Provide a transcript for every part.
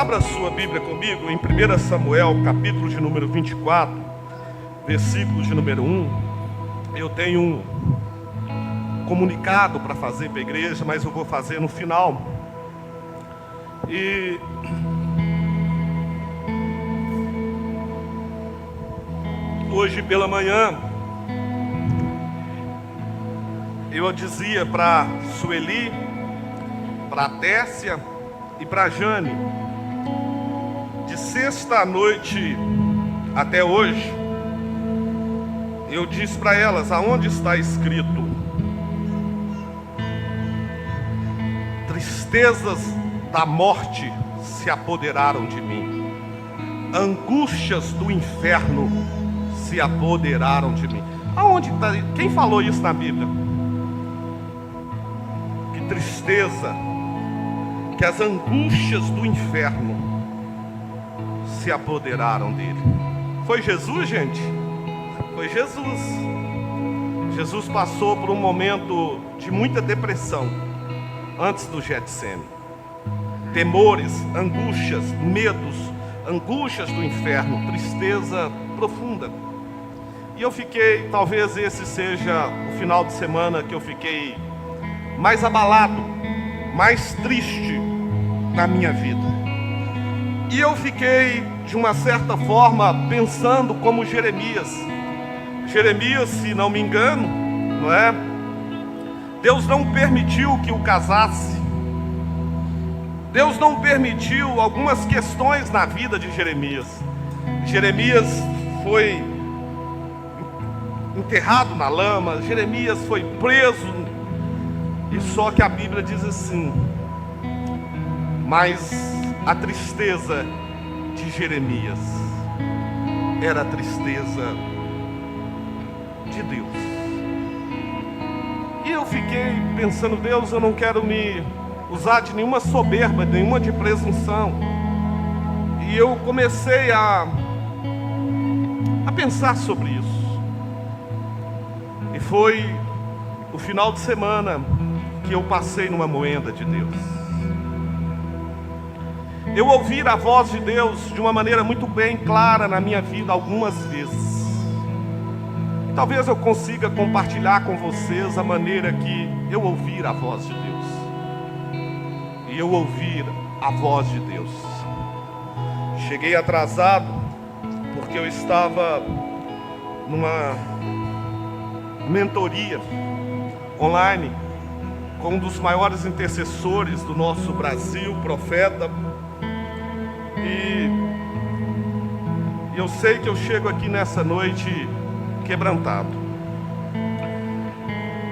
Abra sua Bíblia comigo em 1 Samuel, capítulo de número 24, versículo de número 1. Eu tenho um comunicado para fazer para a igreja, mas eu vou fazer no final. E hoje pela manhã, eu dizia para Sueli, para a Tércia e para a Jane, de sexta à noite até hoje, eu disse para elas, aonde está escrito: tristezas da morte se apoderaram de mim, angústias do inferno se apoderaram de mim. Aonde está? Quem falou isso na Bíblia? Que tristeza, que as angústias do inferno se apoderaram dele. Foi Jesus, gente? Foi Jesus. Jesus passou por um momento de muita depressão antes do Getsêmani. Temores, angústias, medos, angústias do inferno, tristeza profunda. E eu fiquei, talvez esse seja o final de semana que eu fiquei mais abalado, mais triste na minha vida. E eu fiquei, de uma certa forma, pensando como Jeremias. Jeremias, se não me engano, não é? Deus não permitiu que o casasse. Deus não permitiu algumas questões na vida de Jeremias. Jeremias foi enterrado na lama, Jeremias foi preso. E só que a Bíblia diz assim: mas a tristeza de Jeremias era a tristeza de Deus. E eu fiquei pensando, Deus, eu não quero me usar de nenhuma soberba, nenhuma de presunção. E eu comecei a pensar sobre isso. E foi o final de semana que eu passei numa moenda de Deus. Eu ouvi a voz de Deus de uma maneira muito bem clara na minha vida algumas vezes. Talvez eu consiga compartilhar com vocês a maneira que eu ouvi a voz de Deus. E eu ouvi a voz de Deus. Cheguei atrasado porque eu estava numa mentoria online com um dos maiores intercessores do nosso Brasil, profeta. E eu sei que eu chego aqui nessa noite quebrantado.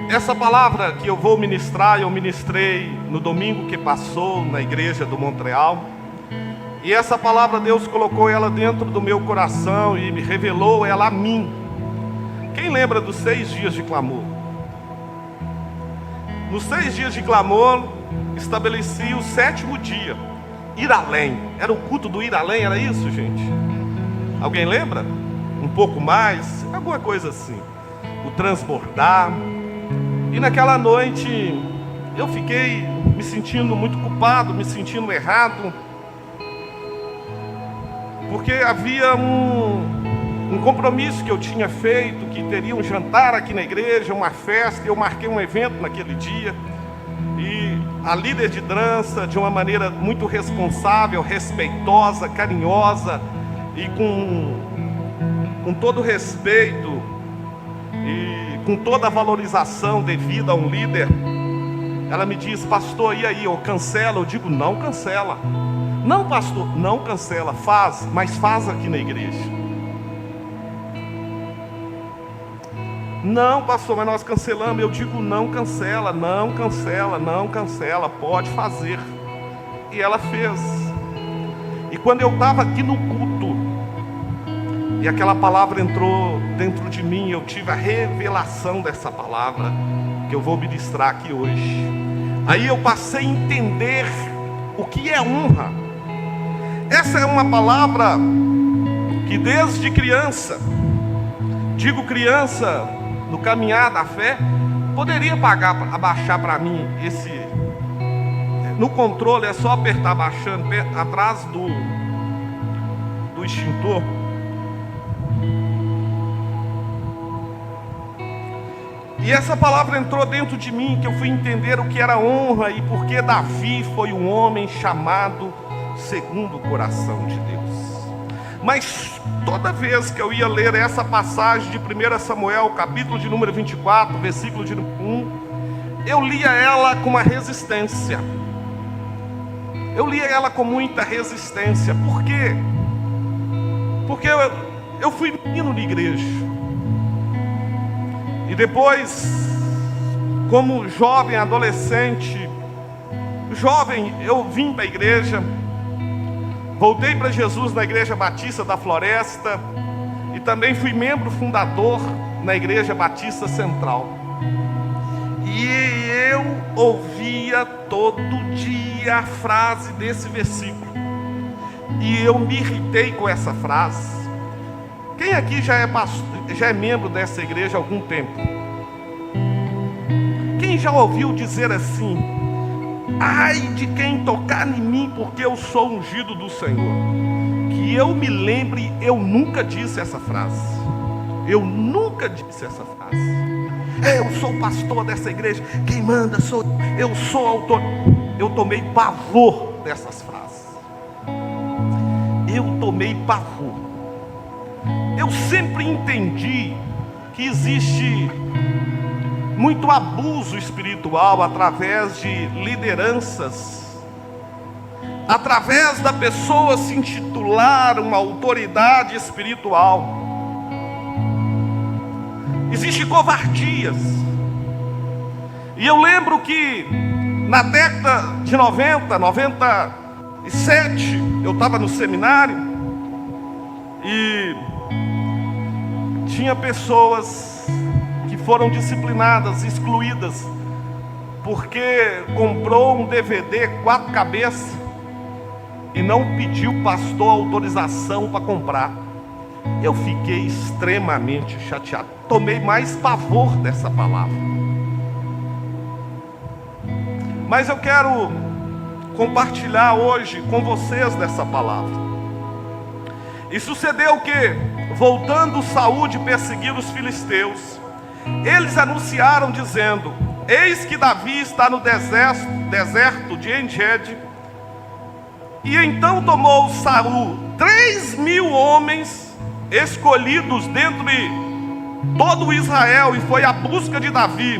Essa palavra que eu vou ministrar, eu ministrei no domingo que passou na igreja do Montreal. E essa palavra Deus colocou ela dentro do meu coração e me revelou ela a mim. Quem lembra dos 6 dias de clamor? Nos 6 dias de clamor, estabeleci o 7º dia, ir além. Era o culto do ir além, era isso, gente? Alguém lembra? Um pouco mais, alguma coisa assim. O transbordar. E naquela noite, eu fiquei me sentindo muito culpado, me sentindo errado. Porque havia um compromisso que eu tinha feito, que teria um jantar aqui na igreja, uma festa, e eu marquei um evento naquele dia. E a líder de dança, de uma maneira muito responsável, respeitosa, carinhosa, e com todo respeito e com toda a valorização devida a um líder, ela me diz: pastor, e aí, eu cancelo? Eu digo: não cancela. Não, pastor, não cancela, faz, mas faz aqui na igreja. Não, pastor, mas nós cancelamos. Eu digo: não cancela, não cancela, não cancela, pode fazer. E ela fez. E quando eu estava aqui no culto, e aquela palavra entrou dentro de mim, eu tive a revelação dessa palavra que eu vou ministrar aqui hoje. Aí eu passei a entender o que é honra. Essa é uma palavra que desde criança, digo criança no caminhar da fé, poderia abaixar para mim esse no controle é só apertar baixando atrás do extintor. E essa palavra entrou dentro de mim, que eu fui entender o que era honra e porque Davi foi um homem chamado segundo o coração de Deus. Mas toda vez que eu ia ler essa passagem de 1 Samuel, capítulo de número 24, versículo de 1, eu lia ela com uma resistência. Eu lia ela com muita resistência. Por quê? Porque eu fui menino de igreja. E depois, como jovem, adolescente, eu vim para a igreja, voltei para Jesus na Igreja Batista da Floresta e também fui membro fundador na Igreja Batista Central. E eu ouvia todo dia a frase desse versículo. E eu me irritei com essa frase. Quem aqui já é membro dessa igreja há algum tempo? Quem já ouviu dizer assim: ai de quem tocar em mim, porque eu sou ungido do Senhor? Que eu me lembre, eu nunca disse essa frase. Eu nunca disse essa frase. Eu sou pastor dessa igreja, quem manda sou eu, sou autor. Eu tomei pavor dessas frases. Eu tomei pavor. Eu sempre entendi que existe muito abuso espiritual através de lideranças, através da pessoa se intitular uma autoridade espiritual. Existem covardias. E eu lembro que na década de 97, eu estava no seminário e tinha pessoas que foram disciplinadas, excluídas, porque comprou um DVD 4 cabeças e não pediu pastor autorização para comprar. Eu fiquei extremamente chateado. Tomei mais pavor dessa palavra. Mas eu quero compartilhar hoje com vocês dessa palavra. E sucedeu que, voltando Saul de perseguir os filisteus, eles anunciaram dizendo: eis que Davi está no deserto de En-Gedi. E então tomou Saul 3.000 homens escolhidos dentre todo Israel e foi à busca de Davi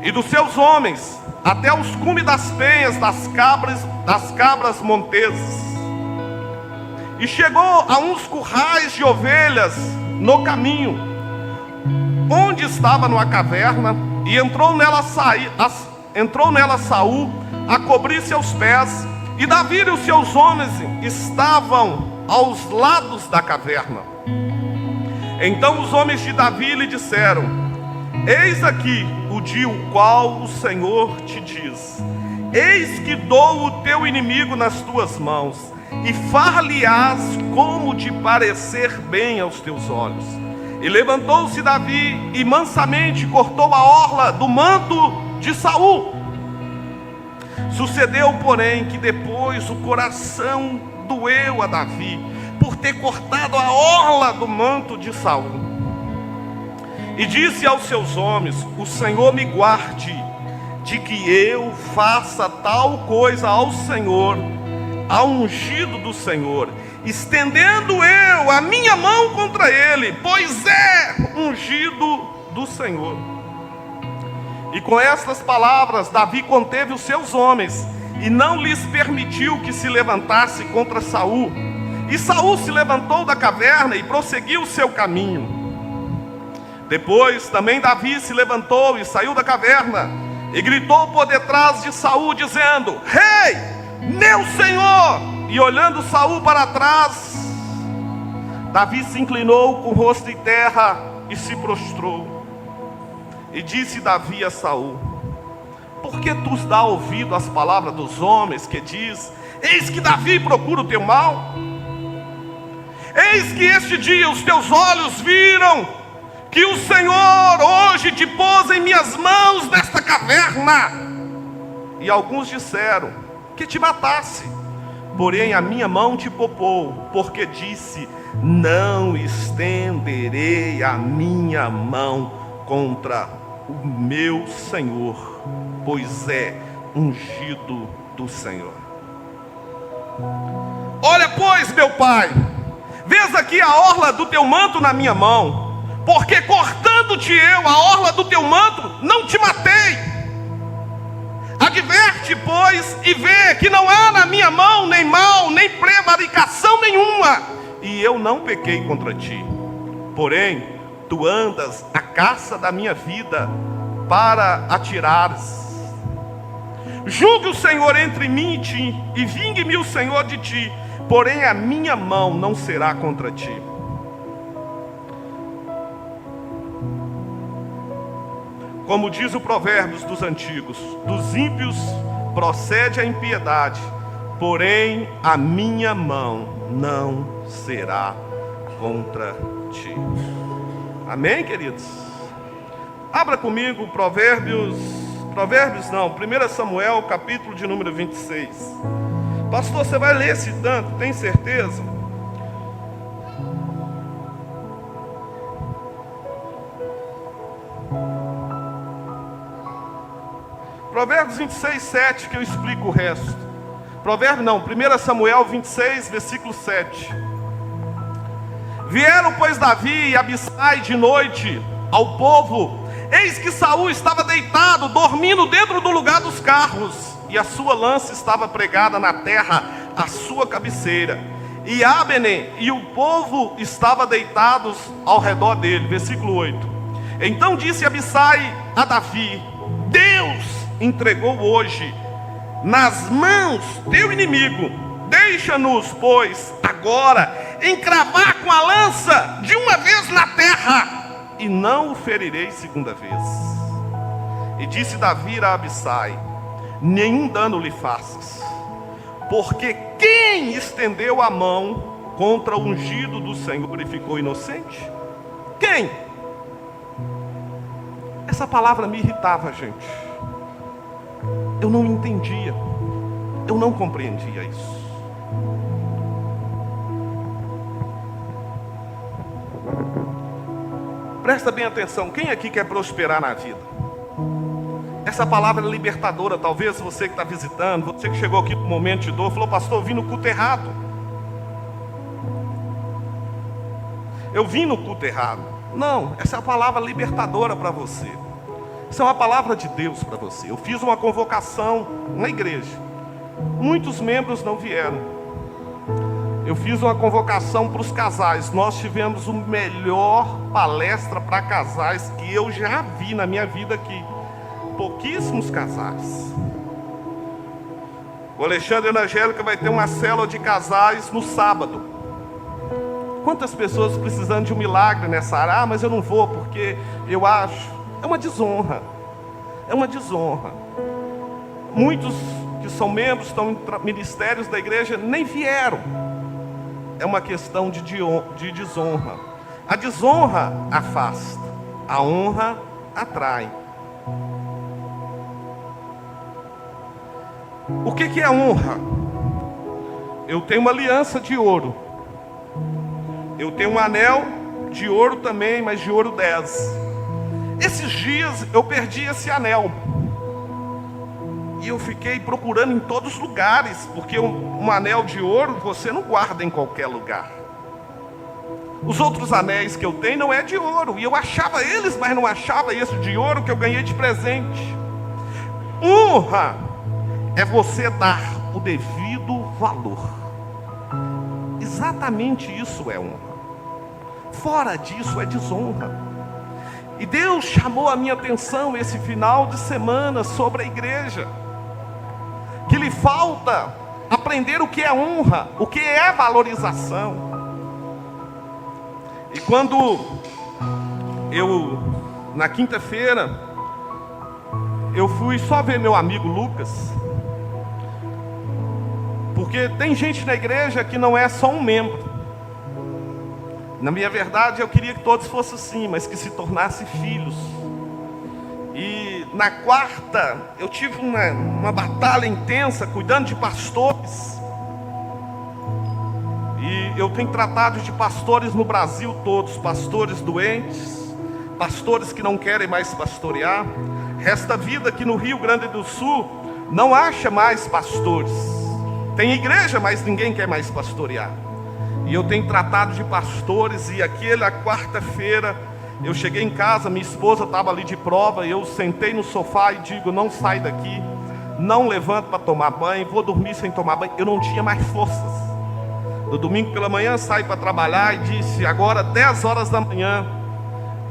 e dos seus homens até os cumes das penhas das cabras montesas. E chegou a uns currais de ovelhas no caminho, onde estava numa caverna, e entrou nela Saul a cobrir seus pés, e Davi e os seus homens estavam aos lados da caverna. Então os homens de Davi lhe disseram: eis aqui o dia o qual o Senhor te diz: eis que dou o teu inimigo nas tuas mãos, e far-lhe-ás como te parecer bem aos teus olhos. E levantou-se Davi e mansamente cortou a orla do manto de Saul. Sucedeu, porém, que depois o coração doeu a Davi por ter cortado a orla do manto de Saul. E disse aos seus homens: o Senhor me guarde de que eu faça tal coisa ao Senhor, ao ungido do Senhor, estendendo eu a minha mão contra ele, pois é ungido do Senhor. E com estas palavras Davi conteve os seus homens e não lhes permitiu que se levantasse contra Saul. E Saul se levantou da caverna e prosseguiu o seu caminho. Depois também Davi se levantou e saiu da caverna e gritou por detrás de Saul, dizendo: Rei, meu senhor! E olhando Saul para trás, Davi se inclinou com o rosto em terra e se prostrou. E disse Davi a Saul: por que tu dá ouvido às palavras dos homens que diz: eis que Davi procura o teu mal? Eis que este dia os teus olhos viram que o Senhor hoje te pôs em minhas mãos nesta caverna. E alguns disseram: que te matasse. Porém a minha mão te poupou, porque disse: não estenderei a minha mão contra o meu Senhor, pois é ungido do Senhor. Olha, pois, meu pai, vês aqui a orla do teu manto na minha mão, porque cortando-te eu a orla do teu manto, não te matei. Adverte, pois, e vê que não há na minha mão nem mal, nem prevaricação nenhuma, e eu não pequei contra ti. Porém, tu andas à caça da minha vida para atirares. Julgue o Senhor entre mim e ti, e vingue-me o Senhor de ti, porém a minha mão não será contra ti. Como diz o Provérbios dos antigos: dos ímpios procede a impiedade, porém a minha mão não será contra ti. Amém, queridos? Abra comigo Provérbios não, 1 Samuel, capítulo de número 26. Pastor, você vai ler esse tanto, tem certeza? Provérbios 26, 7, que eu explico o resto. 1 Samuel 26, versículo 7. Vieram, pois, Davi e Abissai de noite ao povo. Eis que Saul estava deitado, dormindo dentro do lugar dos carros, e a sua lança estava pregada na terra, à sua cabeceira. E Abner e o povo estavam deitados ao redor dele. Versículo 8. Então disse Abissai a Davi: Deus entregou hoje nas mãos teu inimigo. Deixa-nos, pois, agora encravar com a lança de uma vez na terra, e não o ferirei segunda vez. E disse Davi a Abissai: nenhum dano lhe faças, porque quem estendeu a mão contra o ungido do Senhor e ficou inocente? Quem? Essa palavra me irritava, gente. Eu não entendia, eu não compreendia isso. Presta bem atenção, quem aqui quer prosperar na vida? Essa palavra é libertadora. Talvez você que está visitando, você que chegou aqui no momento de dor, falou: pastor, eu vim no culto errado. Eu vim no culto errado. Não, essa é a palavra libertadora para você. Isso é uma palavra de Deus para você. Eu fiz uma convocação na igreja, muitos membros não vieram. Eu fiz uma convocação para os casais. Nós tivemos a melhor palestra para casais que eu já vi na minha vida aqui. Pouquíssimos casais. O Alexandre e a Angélica vai ter uma célula de casais no sábado. Quantas pessoas precisando de um milagre nessa área? Ah, mas eu não vou porque eu acho. É uma desonra. É uma desonra. Muitos que são membros, estão em ministérios da igreja, nem vieram. É uma questão de desonra. A desonra afasta, a honra atrai. O que é honra? Eu tenho uma aliança de ouro. Eu tenho um anel de ouro também, mas de ouro 10. Esses dias eu perdi esse anel. E eu fiquei procurando em todos os lugares, porque um anel de ouro você não guarda em qualquer lugar. Os outros anéis que eu tenho não é de ouro, e eu achava eles, mas não achava esse de ouro que eu ganhei de presente. Honra é você dar o devido valor. Exatamente isso é honra. Fora disso é desonra. E Deus chamou a minha atenção esse final de semana sobre a igreja, que lhe falta aprender o que é honra, o que é valorização. E quando eu, na quinta-feira, eu fui só ver meu amigo Lucas, porque tem gente na igreja que não é só um membro. Na minha verdade, eu queria que todos fossem assim, mas que se tornassem filhos. E na quarta, eu tive uma batalha intensa, cuidando de pastores. E eu tenho tratado de pastores no Brasil todos, pastores doentes, pastores que não querem mais pastorear. Resta vida que no Rio Grande do Sul não acha mais pastores. Tem igreja, mas ninguém quer mais pastorear. E eu tenho tratado de pastores, e aquela quarta-feira, eu cheguei em casa, minha esposa estava ali de prova, e eu sentei no sofá e digo, não sai daqui, não levanto para tomar banho, vou dormir sem tomar banho. Eu não tinha mais forças. No domingo pela manhã saí para trabalhar e disse, agora 10 horas da manhã,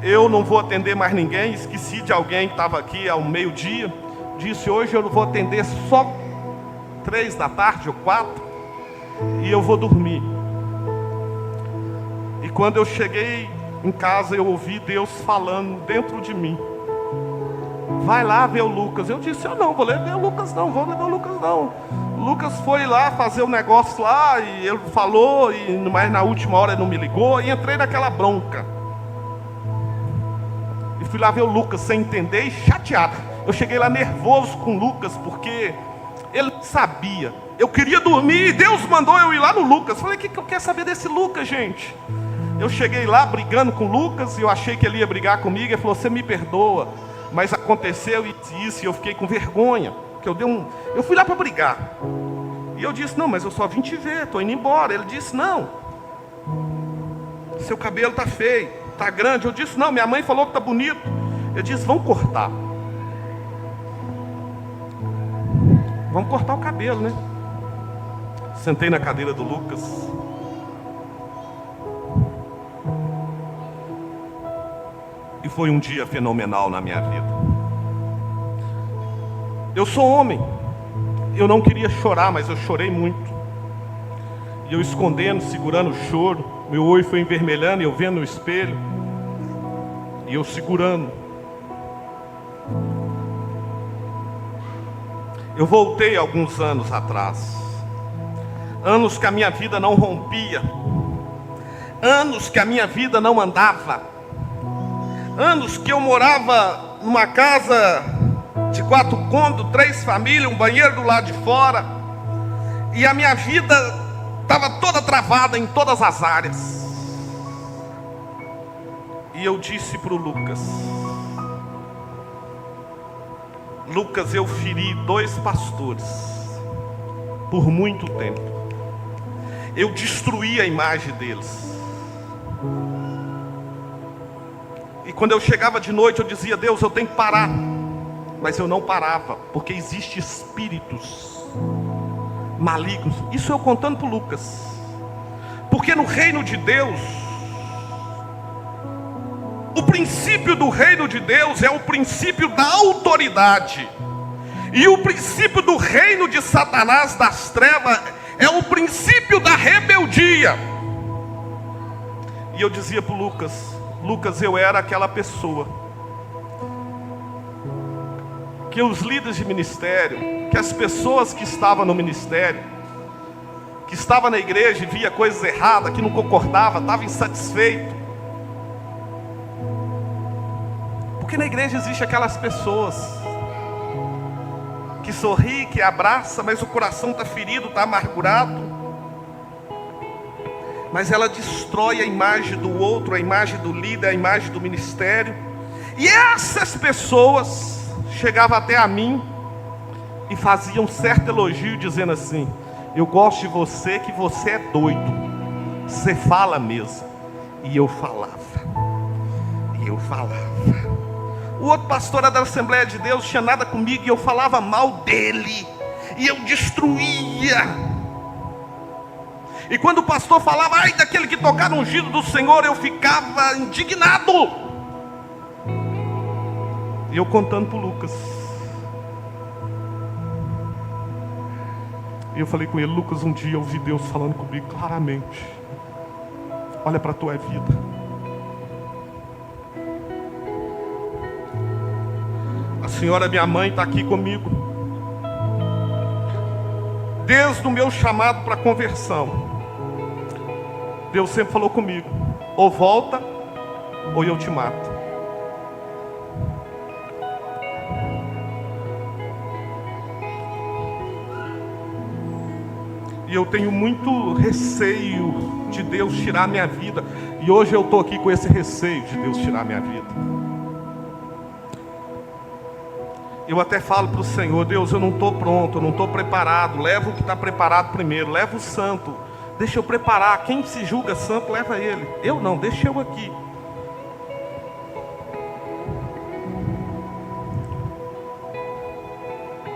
eu não vou atender mais ninguém. Esqueci de alguém que estava aqui ao meio-dia. Disse, hoje eu não vou atender só 3 da tarde ou 4, e eu vou dormir. E quando eu cheguei em casa, eu ouvi Deus falando dentro de mim, vai lá ver o Lucas. Eu disse, eu não vou ver o Lucas não, vou levar o Lucas não. O Lucas foi lá fazer o negócio lá, e ele falou, mas na última hora ele não me ligou, e entrei naquela bronca. E fui lá ver o Lucas sem entender e chateado. Eu cheguei lá nervoso com o Lucas, porque ele sabia. Eu queria dormir e Deus mandou eu ir lá no Lucas. Falei, o que eu quero saber desse Lucas, gente? Eu cheguei lá brigando com o Lucas, e eu achei que ele ia brigar comigo. Ele falou, você me perdoa, mas aconteceu isso, e eu fiquei com vergonha. Que eu fui lá para brigar. E eu disse, não, mas eu só vim te ver, estou indo embora. Ele disse, não, seu cabelo está feio, está grande. Eu disse, não, minha mãe falou que está bonito. Eu disse, vamos cortar. Vamos cortar o cabelo, né? Sentei na cadeira do Lucas. E foi um dia fenomenal na minha vida. Eu sou homem. Eu não queria chorar, mas eu chorei muito. E eu escondendo, segurando o choro. Meu olho foi envermelhando e eu vendo no espelho. E eu segurando. Eu voltei alguns anos atrás. Anos que a minha vida não rompia. Anos que a minha vida não andava. Anos que eu morava numa casa de 4 cômodos, 3 famílias, um banheiro do lado de fora. E a minha vida estava toda travada em todas as áreas. E eu disse para o Lucas, Lucas, eu feri 2 pastores por muito tempo. Eu destruí a imagem deles. E quando eu chegava de noite, eu dizia, Deus, eu tenho que parar. Mas eu não parava, porque existem espíritos malignos. Isso eu contando para o Lucas. Porque no reino de Deus, o princípio do reino de Deus é o princípio da autoridade. E o princípio do reino de Satanás, das trevas, é o princípio da rebeldia. E eu dizia para o Lucas, Lucas, eu era aquela pessoa que os líderes de ministério, que as pessoas que estavam no ministério, que estavam na igreja e via coisas erradas, que não concordava, estava insatisfeito. Porque na igreja existe aquelas pessoas que sorri, que abraça, mas o coração está ferido, está amargurado. Mas ela destrói a imagem do outro, a imagem do líder, a imagem do ministério. E essas pessoas chegavam até a mim e faziam um certo elogio, dizendo assim, eu gosto de você, que você é doido, você fala mesmo. E eu falava. O outro pastor era da Assembleia de Deus, tinha nada comigo, e eu falava mal dele, e eu destruía. E quando o pastor falava, ai daquele que tocar no ungido do Senhor, eu ficava indignado. E eu contando para o Lucas. E eu falei com ele, Lucas, um dia eu ouvi Deus falando comigo claramente. Olha para a tua vida. A senhora, minha mãe, está aqui comigo. Desde o meu chamado para conversão, Deus sempre falou comigo, ou volta, ou eu te mato. E eu tenho muito receio de Deus tirar a minha vida. E hoje eu estou aqui com esse receio de Deus tirar a minha vida. Eu até falo para o Senhor: Deus, eu não estou pronto, eu não estou preparado. Leva o que está preparado primeiro, leva o santo. Deixa eu preparar. Quem se julga santo, leva ele. Eu não, deixa eu aqui.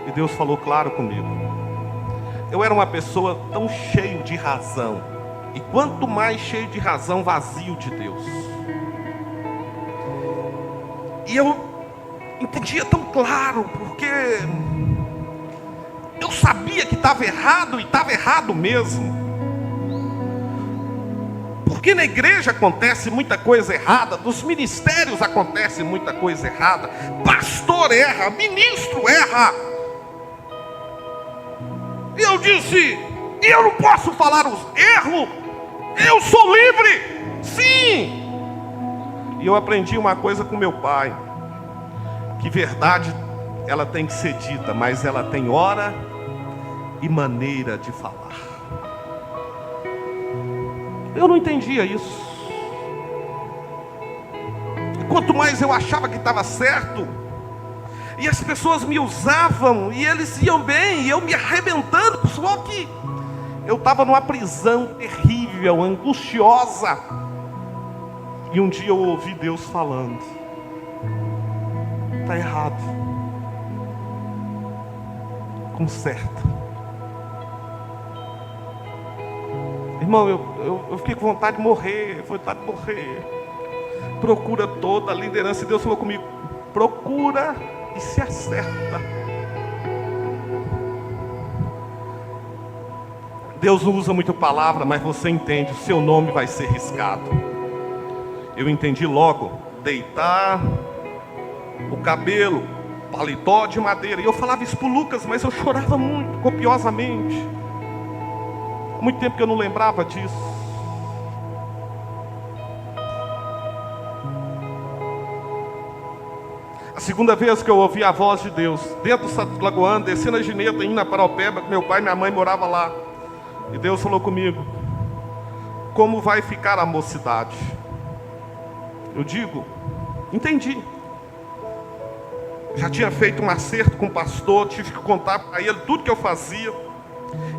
E Deus falou claro comigo. Eu era uma pessoa tão cheio de razão. E quanto mais cheio de razão, vazio de Deus. E eu entendia tão claro, porque eu sabia que estava errado, e estava errado mesmo. Porque na igreja acontece muita coisa errada, nos ministérios acontece muita coisa errada, pastor erra, ministro erra. E eu disse: eu não posso falar os erros, eu sou livre, sim. E eu aprendi uma coisa com meu pai, que verdade ela tem que ser dita, mas ela tem hora e maneira de falar. Eu não entendia isso. E quanto mais eu achava que estava certo, e as pessoas me usavam, e eles iam bem, e eu me arrebentando, só que eu estava numa prisão terrível, angustiosa. E um dia eu ouvi Deus falando: está errado, conserta. Irmão, eu fiquei com vontade de morrer, vontade de morrer. Procura toda a liderança, e Deus falou comigo: procura e se acerta. Deus não usa muito palavra, mas você entende, o seu nome vai ser riscado. Eu entendi logo. Deitar o cabelo, paletó de madeira. E eu falava isso para o Lucas, mas eu chorava muito, copiosamente. Há muito tempo que eu não lembrava disso. A segunda vez que eu ouvi a voz de Deus, dentro do Santo Lagoano, descendo a Gineta, indo na Paraupeba, meu pai e minha mãe moravam lá. E Deus falou comigo: como vai ficar a mocidade? Eu digo: entendi. Já tinha feito um acerto com o pastor, tive que contar para ele tudo que eu fazia.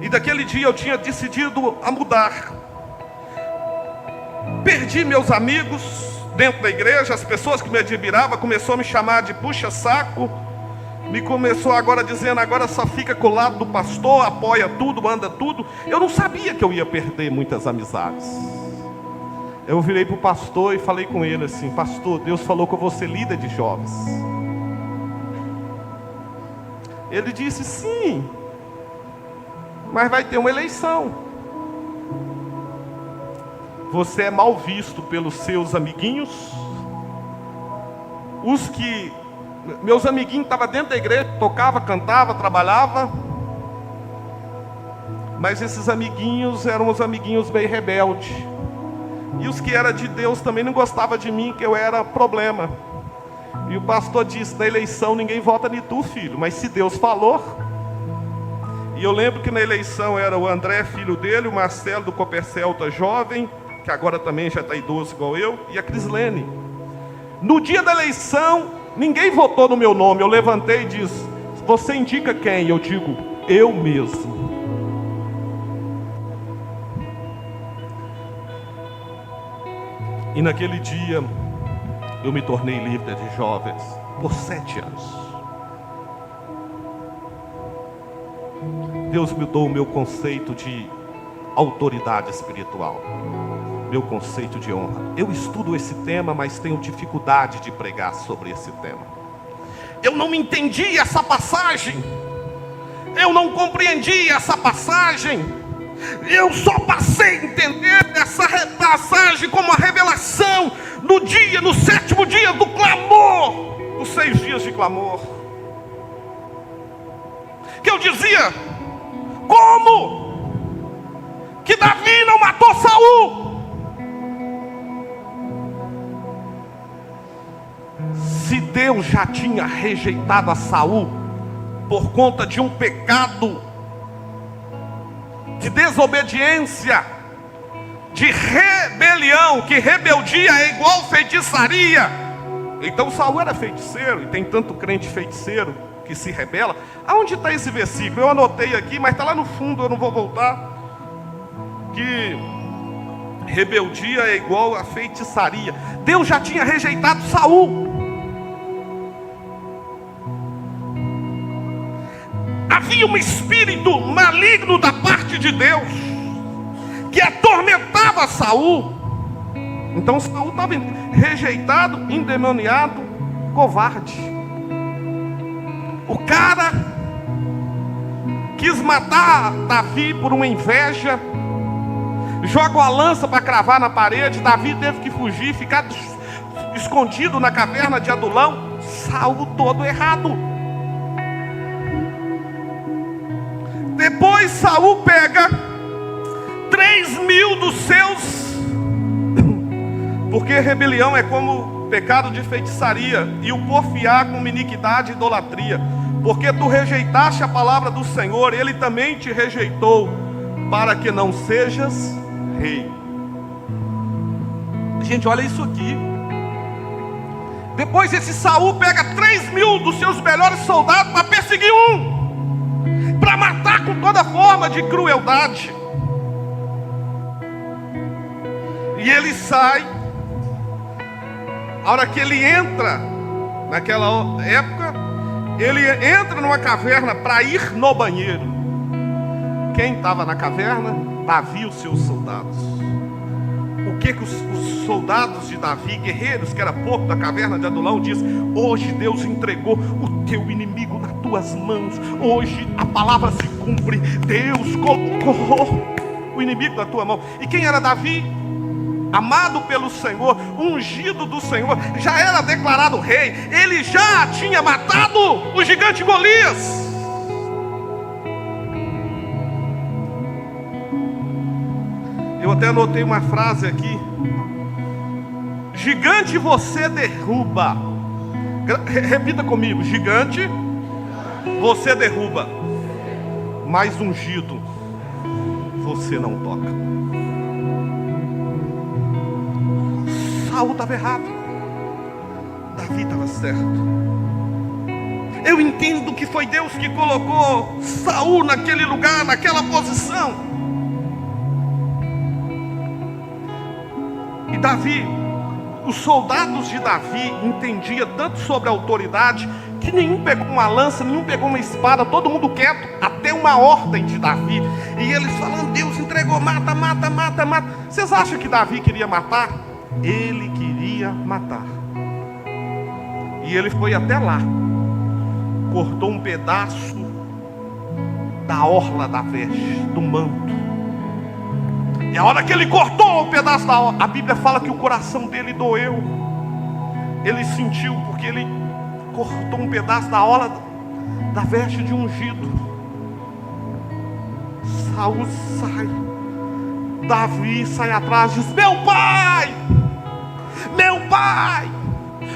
E daquele dia eu tinha decidido a mudar. Perdi meus amigos dentro da igreja, as pessoas que me admiravam começaram a me chamar de puxa-saco. Me começou agora dizendo: agora só fica com o lado do pastor, apoia tudo, manda tudo. Eu não sabia que eu ia perder muitas amizades. Eu virei para o pastor e falei com ele assim: pastor, Deus falou que eu vou ser líder de jovens. Ele disse: sim, mas vai ter uma eleição. Você é mal visto pelos seus amiguinhos. Meus amiguinhos estavam dentro da igreja, tocava, cantava, trabalhava. Mas esses amiguinhos eram os amiguinhos bem rebeldes. E os que eram de Deus também não gostavam de mim, que eu era problema. E o pastor disse: na eleição ninguém vota em tu, filho, mas se Deus falou. E eu lembro que na eleição era o André, filho dele, o Marcelo do Copercelta jovem, que agora também já está idoso igual eu, e a Crislene. No dia da eleição, ninguém votou no meu nome. Eu levantei e disse: você indica quem? Eu digo: eu mesmo. E naquele dia, eu me tornei líder de jovens por 7 anos. Deus me deu o meu conceito de autoridade espiritual, meu conceito de honra. Eu estudo esse tema, mas tenho dificuldade de pregar sobre esse tema. Eu não entendi essa passagem, eu não compreendi essa passagem. Eu só passei a entender essa passagem como uma revelação no 7º dia do clamor, os 6 dias de clamor. Que eu dizia: como que Davi não matou Saul? Se Deus já tinha rejeitado a Saul por conta de um pecado de desobediência, de rebelião, que rebeldia é igual feitiçaria. Então Saul era feiticeiro, e tem tanto crente feiticeiro que se rebela. Aonde está esse versículo? Eu anotei aqui, mas está lá no fundo, eu não vou voltar. Que rebeldia é igual a feitiçaria. Deus já tinha rejeitado Saul. Havia um espírito maligno da parte de Deus que atormentava Saul. Então Saul estava rejeitado, endemoniado, covarde. O cara quis matar Davi por uma inveja, joga a lança para cravar na parede. Davi teve que fugir, ficar escondido na caverna de Adulão. Saul todo errado. Depois Saul pega 3.000 dos seus, porque rebelião é como pecado de feitiçaria, e o porfiar como iniquidade e idolatria. Porque tu rejeitaste a palavra do Senhor, Ele também te rejeitou, para que não sejas rei. Gente, olha isso aqui. Depois esse Saul pega 3.000 dos seus melhores soldados para perseguir para matar com toda forma de crueldade. E ele sai. A hora que ele entra, naquela época, ele entra numa caverna para ir no banheiro. Quem estava na caverna? Davi e os seus soldados. O que os soldados de Davi, guerreiros, que era pouco da caverna de Adulão, diz: hoje Deus entregou o teu inimigo nas tuas mãos. Hoje a palavra se cumpre. Deus colocou o inimigo na tua mão. E quem era Davi? Amado pelo Senhor, ungido do Senhor, já era declarado rei. Ele já tinha matado o gigante Golias. Eu até anotei uma frase aqui: gigante você derruba. Repita comigo: gigante você derruba, mas ungido você não toca. Saul estava errado, Davi estava certo. Eu entendo que foi Deus que colocou Saul naquele lugar, naquela posição. E Davi, os soldados de Davi entendiam tanto sobre a autoridade, que nenhum pegou uma lança, nenhum pegou uma espada, todo mundo quieto, até uma ordem de Davi. E eles falando: Deus entregou, mata, mata, mata, mata. Vocês acham que Davi queria matar? Ele queria matar. E ele foi até lá, cortou um pedaço da orla da veste, do manto. E a hora que ele cortou um pedaço da orla, a Bíblia fala que o coração dele doeu. Ele sentiu, porque ele cortou um pedaço da orla da veste de ungido. Saul sai, Davi sai atrás, diz: meu pai,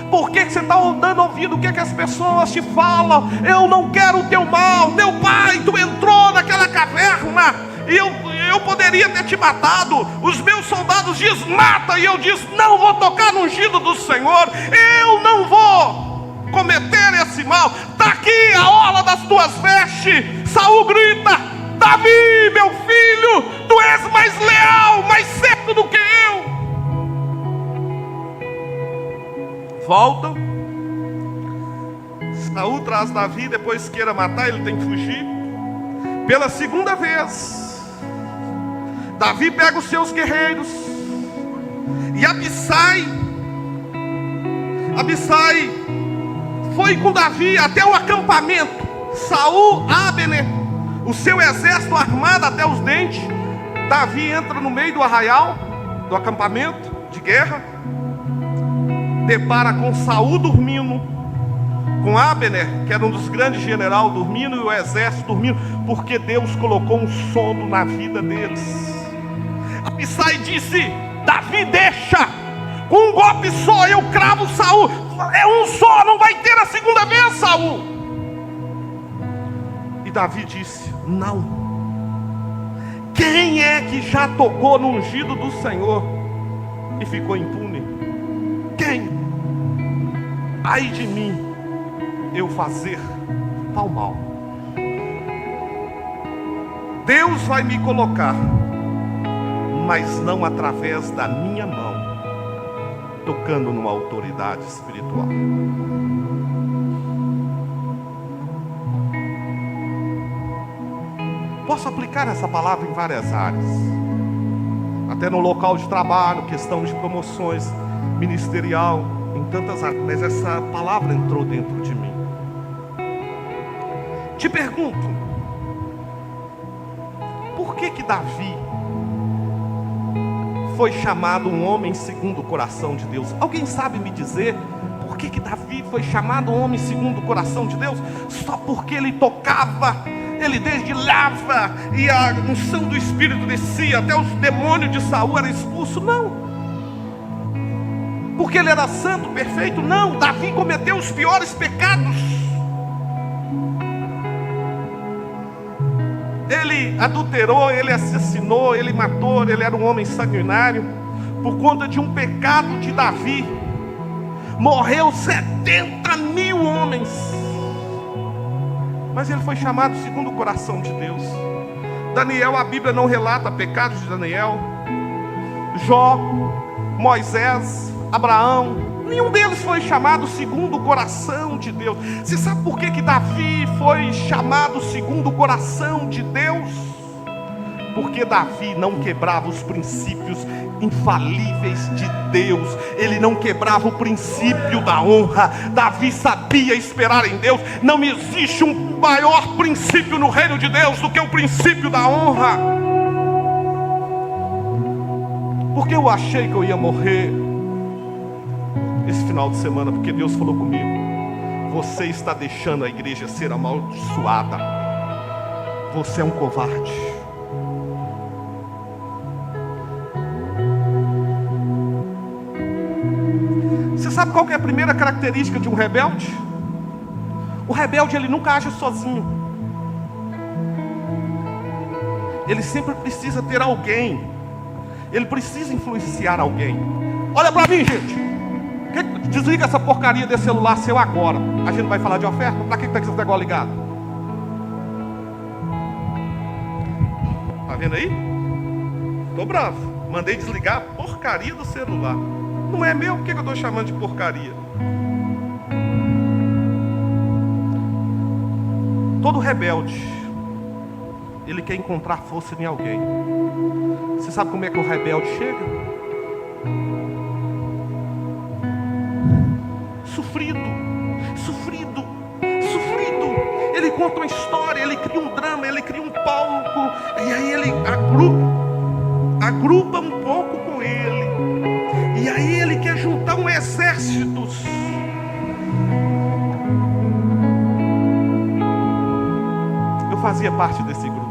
por que você está andando ouvindo o que as pessoas te falam? Eu não quero o teu mal. Meu pai, tu entrou naquela caverna e eu poderia ter te matado. Os meus soldados dizem: mata. E eu disse: não vou tocar no ungido do Senhor. Eu não vou cometer esse mal. Está aqui a orla das tuas vestes. Saul grita: Davi, meu filho, tu és mais leal, mais certo do que eu. Voltam. Saul traz Davi, depois queira matar, ele tem que fugir. Pela segunda vez, Davi pega os seus guerreiros e Abissai foi com Davi até o acampamento. Saul, Abner, o seu exército armado até os dentes. Davi entra no meio do arraial, do acampamento de guerra, depara com Saul dormindo, com Abner, que era um dos grandes generais, dormindo, e o exército dormindo, porque Deus colocou um sono na vida deles. Abissai disse: Davi, deixa, com um golpe só eu cravo Saul. É um só, não vai ter a segunda vez, Saul. E Davi disse: não, Quem é que já tocou no ungido do Senhor e ficou impune? Quem? Ai de mim, eu fazer tal mal. Deus vai me colocar, mas não através da minha mão, tocando numa autoridade espiritual. Posso aplicar essa palavra em várias áreas, até no local de trabalho, questão de promoções, ministerial, em tantas áreas, mas essa palavra entrou dentro de mim. Te pergunto, por que Davi foi chamado um homem segundo o coração de Deus? Alguém sabe me dizer por que Davi foi chamado um homem segundo o coração de Deus? Só porque ele tocava, ele dedilhava e a unção do Espírito descia, até os demônios de Saul eram expulsos? Não. Porque ele era santo, perfeito? Não. Davi cometeu os piores pecados. Ele adulterou, ele assassinou, ele matou, ele era um homem sanguinário. Por conta de um pecado de Davi, morreu 70.000 homens. Mas ele foi chamado segundo o coração de Deus. Daniel, a Bíblia não relata pecados de Daniel. Jó, Moisés, Abraão, nenhum deles foi chamado segundo o coração de Deus. Você sabe por que Davi foi chamado segundo o coração de Deus? Porque Davi não quebrava os princípios infalíveis de Deus. Ele não quebrava o princípio da honra. Davi sabia esperar em Deus. Não existe um maior princípio no reino de Deus do que o princípio da honra. Porque eu achei que eu ia morrer esse final de semana, porque Deus falou comigo: você está deixando a igreja ser amaldiçoada. Você é um covarde. Você sabe qual que é a primeira característica de um rebelde? O rebelde, ele nunca age sozinho. Ele sempre precisa ter alguém. Ele precisa influenciar alguém. Olha para mim, gente. Desliga essa porcaria desse celular seu agora. A gente vai falar de oferta. Para que está esse negócio ligado? Tá vendo aí? Tô bravo. Mandei desligar a porcaria do celular. Não é meu, por que eu estou chamando de porcaria? Todo rebelde, ele quer encontrar força em alguém. Você sabe como é que o rebelde chega? Sofrido. Ele conta uma história, ele cria um drama, ele cria um palco, e aí ele agrupa um pouco com ele. E aí ele quer juntar um exército. Eu fazia parte desse grupo.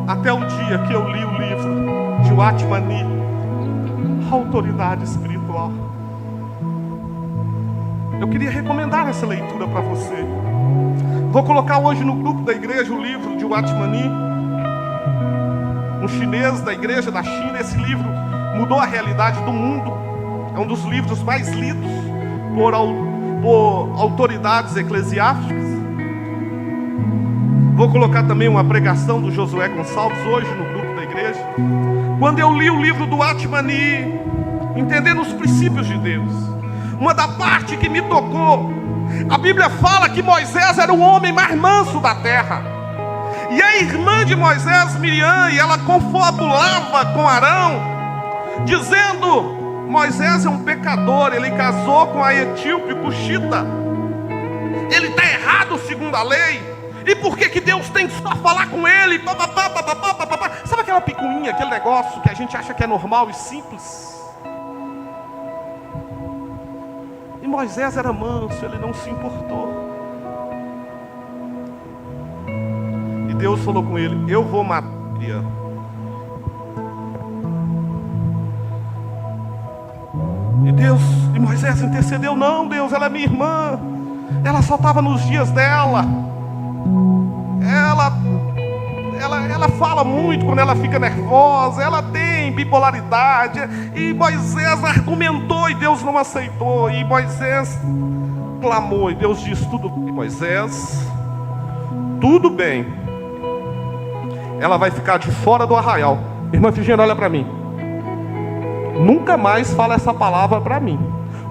Até o dia que eu li o livro de Watmani, Autoridade Espiritual. Eu queria recomendar essa leitura para você. Vou colocar hoje no grupo da igreja o livro de Watmani, um chinês da igreja da China. Esse livro mudou a realidade do mundo. É um dos livros mais lidos por autoridades eclesiásticas. Vou colocar também uma pregação do Josué Gonçalves hoje no grupo da igreja. Quando eu li o livro do Watmani, entendendo os princípios de Deus, uma da parte que me tocou, a Bíblia fala que Moisés era o homem mais manso da terra. E a irmã de Moisés, Miriam, e ela confabulava com Arão, dizendo: Moisés é um pecador, ele casou com a etíope Cuxita. Ele está errado segundo a lei. E por que Deus tem que só falar com ele? Sabe aquela picuinha, aquele negócio que a gente acha que é normal e simples? E Moisés era manso, ele não se importou. E Deus falou com ele: eu vou matar Miriam. E Deus, E Moisés intercedeu: não, Deus, ela é minha irmã, ela só estava nos dias dela, ela fala muito quando ela fica nervosa, ela tem bipolaridade. E Moisés argumentou e Deus não aceitou. E Moisés clamou e Deus disse: tudo bem, Moisés, tudo bem, ela vai ficar de fora do arraial. Irmã Figênia, olha para mim, nunca mais fala essa palavra para mim,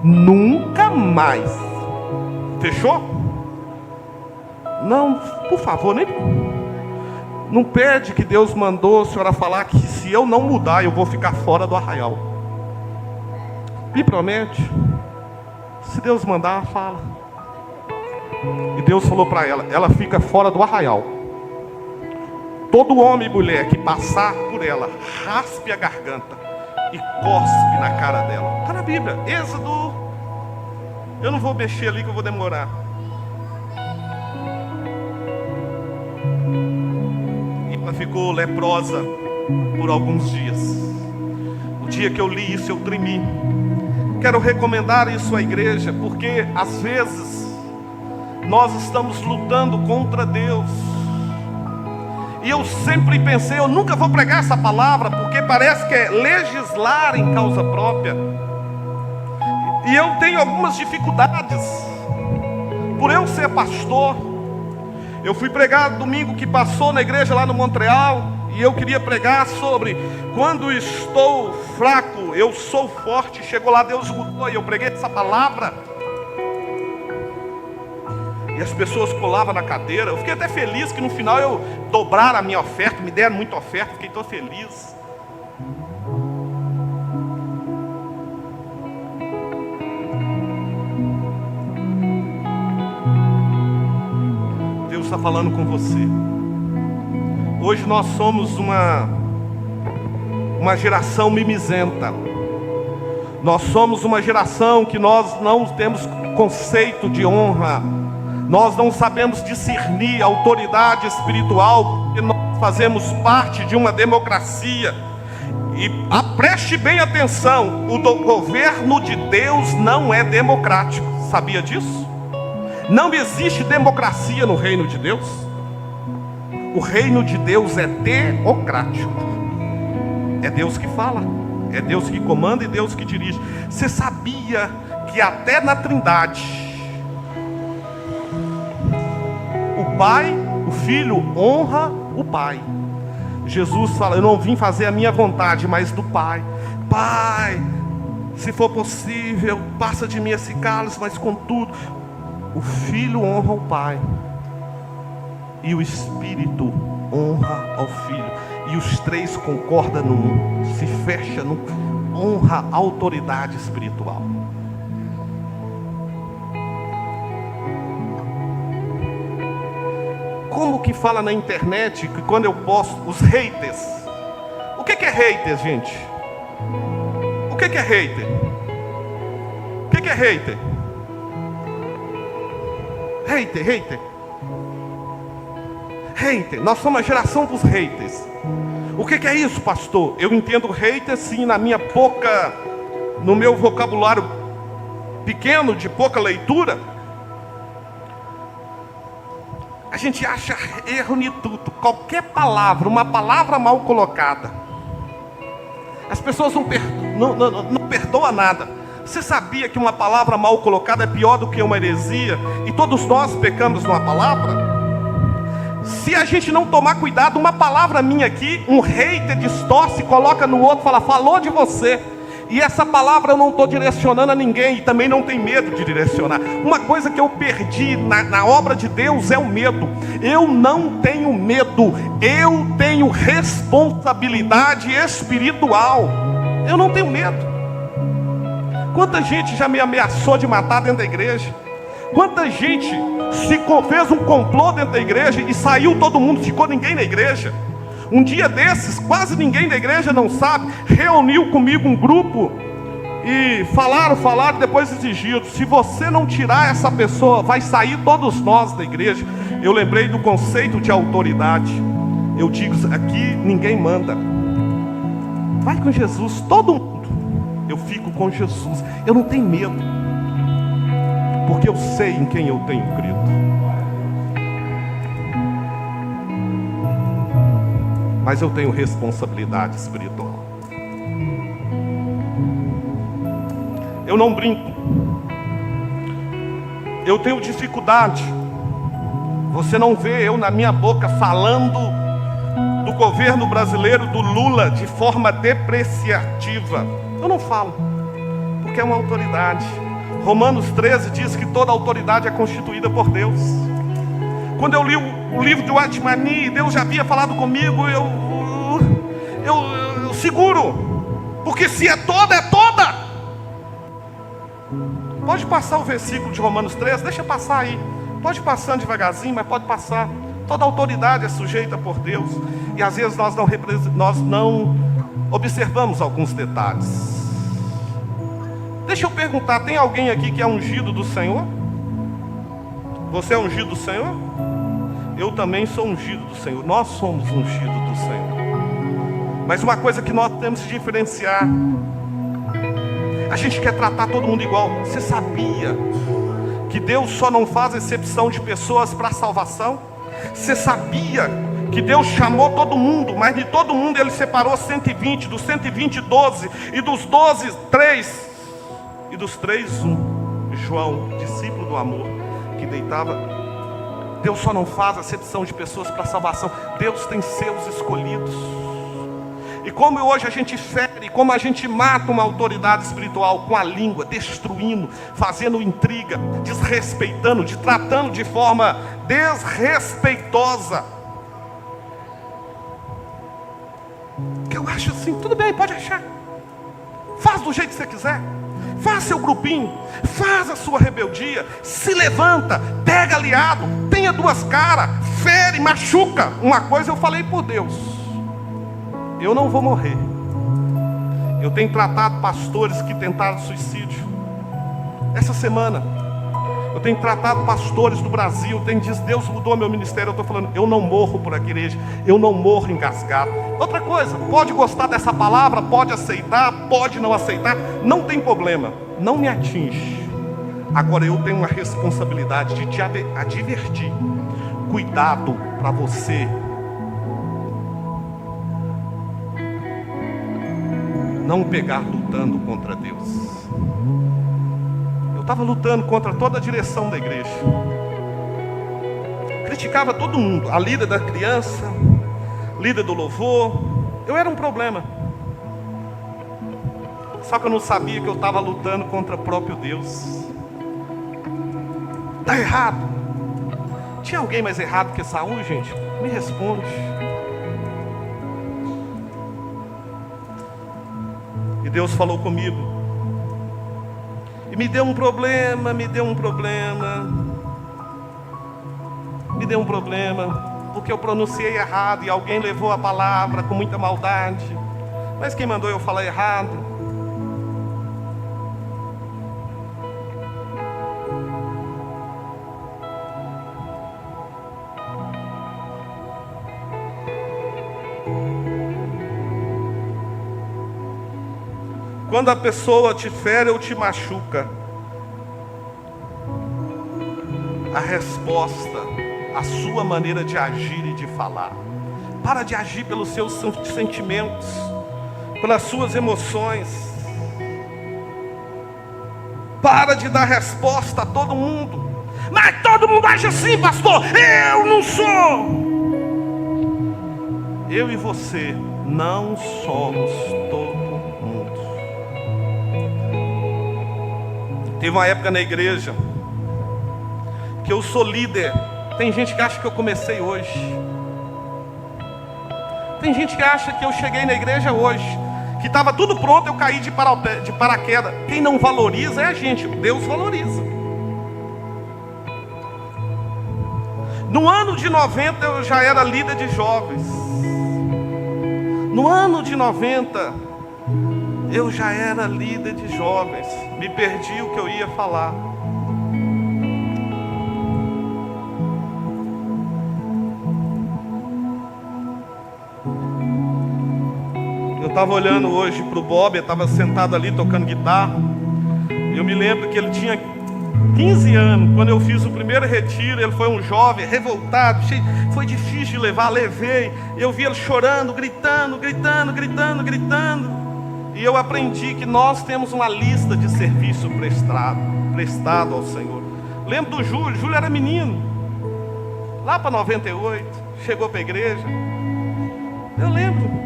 nunca mais. Fechou? Não, por favor, nem... Não pede que Deus mandou a senhora falar que se eu não mudar, eu vou ficar fora do arraial. Me promete. Se Deus mandar, fala. E Deus falou para ela: ela fica fora do arraial. Todo homem e mulher que passar por ela, raspe a garganta e cospe na cara dela. Está na Bíblia, Êxodo. Eu não vou mexer ali que eu vou demorar. Ela ficou leprosa por alguns dias. O dia que eu li isso, eu tremi. Quero recomendar isso à igreja, porque às vezes nós estamos lutando contra Deus. E eu sempre pensei: eu nunca vou pregar essa palavra, porque parece que é legislar em causa própria. E eu tenho algumas dificuldades, por eu ser pastor. Eu fui pregar domingo que passou na igreja lá no Montreal, e eu queria pregar sobre: quando estou fraco, eu sou forte. Chegou lá, Deus mudou, e eu preguei essa palavra. E as pessoas colavam na cadeira. Eu fiquei até feliz que no final eu dobraram a minha oferta, me deram muita oferta, fiquei tão feliz. Deus está falando com você. Hoje nós somos uma geração mimizenta. Nós somos uma geração que nós não temos conceito de honra. Nós não sabemos discernir a autoridade espiritual, porque nós fazemos parte de uma democracia. E preste bem atenção: o governo de Deus não é democrático. Sabia disso? Não existe democracia no reino de Deus. O reino de Deus é teocrático. É Deus que fala, é Deus que comanda e Deus que dirige. Você sabia que até na Trindade, o Pai, o Filho honra o Pai. Jesus fala: eu não vim fazer a minha vontade, mas do Pai. Pai, se for possível, passa de mim esse cálice, mas contudo, o Filho honra o Pai, e o Espírito honra ao Filho, e os três concordam num, se fecha num, honra a autoridade espiritual. Como que fala na internet que quando eu posto os haters? O que é hater, gente? O que é hater? O que é hater? Hater, nós somos a geração dos haters. O que é isso, pastor? Eu entendo hater sim, no meu vocabulário pequeno, de pouca leitura. A gente acha erro em tudo. Qualquer palavra, uma palavra mal colocada, as pessoas não perdoam nada. Você sabia que uma palavra mal colocada é pior do que uma heresia? E todos nós pecamos numa palavra? Se a gente não tomar cuidado, uma palavra minha aqui, um hater distorce, coloca no outro, falou de você. E essa palavra eu não estou direcionando a ninguém, e também não tenho medo de direcionar. Uma coisa que eu perdi na obra de Deus é o medo. Eu não tenho medo, eu tenho responsabilidade espiritual. Eu não tenho medo. Quanta gente já me ameaçou de matar dentro da igreja? Quanta gente fez um complô dentro da igreja e saiu todo mundo, ficou ninguém na igreja? Um dia desses, quase ninguém da igreja não sabe, reuniu comigo um grupo e falaram, depois exigiram: se você não tirar essa pessoa, vai sair todos nós da igreja. Eu lembrei do conceito de autoridade. Eu digo: aqui ninguém manda. Vai com Jesus, todo mundo. Eu fico com Jesus. Eu não tenho medo, porque eu sei em quem eu tenho crido. Mas eu tenho responsabilidade espiritual. Eu não brinco. Eu tenho dificuldade. Você não vê eu na minha boca falando do governo brasileiro, do Lula, de forma depreciativa. Eu não falo, porque é uma autoridade. Romanos 13 diz que toda autoridade é constituída por Deus. Quando eu li o livro de Watchmani, Deus já havia falado comigo, eu seguro, porque se é toda, é toda. Pode passar o versículo de Romanos 13, deixa passar aí. Pode passando devagarzinho, mas pode passar. Toda autoridade é sujeita por Deus. E às vezes nós não observamos alguns detalhes. Deixa eu perguntar, tem alguém aqui que é ungido do Senhor? Você é ungido do Senhor? Eu também sou ungido do Senhor. Nós somos ungidos do Senhor. Mas uma coisa que nós temos que diferenciar: a gente quer tratar todo mundo igual. Você sabia que Deus só não faz exceção de pessoas para salvação? Você sabia que Deus chamou todo mundo, mas de todo mundo Ele separou 120, dos 120, 12, e dos 12, 3, e dos 3, 1. João, discípulo do amor, que deitava. Deus só não faz acepção de pessoas para salvação. Deus tem seus escolhidos. E como hoje a gente fere, como a gente mata uma autoridade espiritual com a língua, destruindo, fazendo intriga, desrespeitando, tratando de forma desrespeitosa. Que eu acho assim, tudo bem, pode achar. Faz do jeito que você quiser. Faz seu grupinho, faz a sua rebeldia, se levanta, pega aliado, tenha duas caras, fere, machuca. Uma coisa eu falei por Deus: eu não vou morrer. Eu tenho tratado pastores que tentaram suicídio. Essa semana, eu tenho tratado pastores do Brasil. Deus mudou meu ministério. Eu estou falando, eu não morro por aqui, igreja. Eu não morro engasgado. Outra coisa, pode gostar dessa palavra, pode aceitar, pode não aceitar. Não tem problema, não me atinge. Agora eu tenho uma responsabilidade de te advertir. Cuidado para você não pegar lutando contra Deus. Eu estava lutando contra toda a direção da igreja. Criticava todo mundo, a líder da criança, líder do louvor. Eu era um problema. Só que eu não sabia que eu estava lutando contra o próprio Deus. Está errado. Tinha alguém mais errado que Saul, gente? Me responde. E Deus falou comigo. E me deu um problema, porque eu pronunciei errado e alguém levou a palavra com muita maldade. Mas quem mandou eu falar errado? Quando a pessoa te fere ou te machuca, a resposta, a sua maneira de agir e de falar. Para de agir pelos seus sentimentos, pelas suas emoções. Para de dar resposta a todo mundo. Mas todo mundo age assim, pastor. Eu não sou. Eu e você não somos todo mundo. Teve uma época na igreja que eu sou líder. Tem gente que acha que eu comecei hoje. Tem gente que acha que eu cheguei na igreja hoje, que estava tudo pronto, eu caí de paraquedas. Quem não valoriza é a gente, Deus valoriza. No ano de 90 eu já era líder de jovens. No ano de 90 eu já era líder de jovens. Me perdi o que eu ia falar. Eu estava olhando hoje para o Bob, ele estava sentado ali tocando guitarra. Eu me lembro que ele tinha 15 anos, quando eu fiz o primeiro retiro. Ele foi um jovem revoltado, foi difícil de levar, levei. Eu vi ele chorando, gritando. E eu aprendi que nós temos uma lista de serviço prestado ao Senhor. Lembro do Júlio era menino, lá para 98, chegou para a igreja. Eu lembro.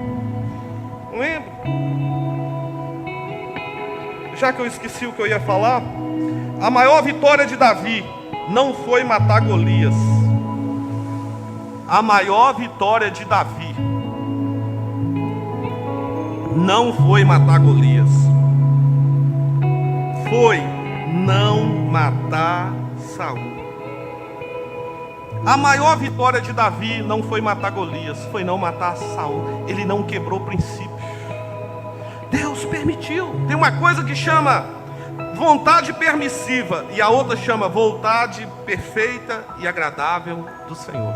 Já que eu esqueci o que eu ia falar, a maior vitória de Davi não foi matar Golias. A maior vitória de Davi não foi matar Golias, foi não matar Saul. A maior vitória de Davi não foi matar Golias, foi não matar Saul. Ele não quebrou princípios. Deus permitiu. Tem uma coisa que chama vontade permissiva e a outra chama vontade perfeita e agradável do Senhor.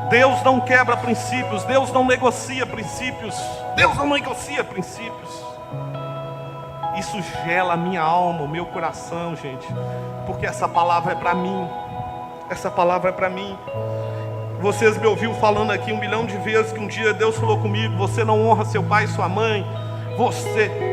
Deus não quebra princípios, Deus não negocia princípios, Isso gela a minha alma, o meu coração, gente, porque essa palavra é para mim. Vocês me ouviram falando aqui 1 milhão de vezes que um dia Deus falou comigo: você não honra seu pai e sua mãe.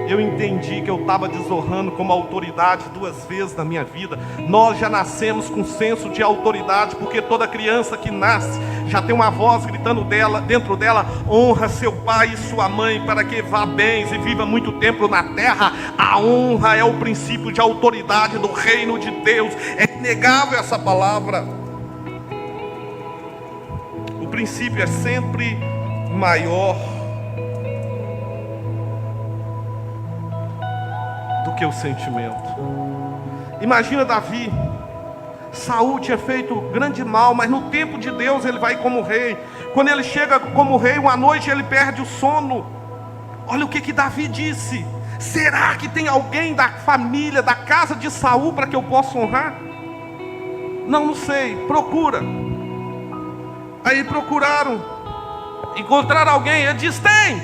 Eu entendi que eu estava desonrando como autoridade 2 vezes na minha vida. Nós já nascemos com senso de autoridade, porque toda criança que nasce já tem uma voz gritando dentro dela: honra seu pai e sua mãe para que vá bens e viva muito tempo na terra. A honra é o princípio de autoridade do reino de Deus. É inegável essa palavra. O princípio é sempre maior do que o sentimento. Imagina Davi. Saul tinha feito grande mal, mas no tempo de Deus ele vai como rei. Quando ele chega como rei, uma noite ele perde o sono. Olha o que Davi disse: será que tem alguém da família, da casa de Saul para que eu possa honrar? Não sei, procura. Aí procuraram, encontraram alguém. Ele diz: tem.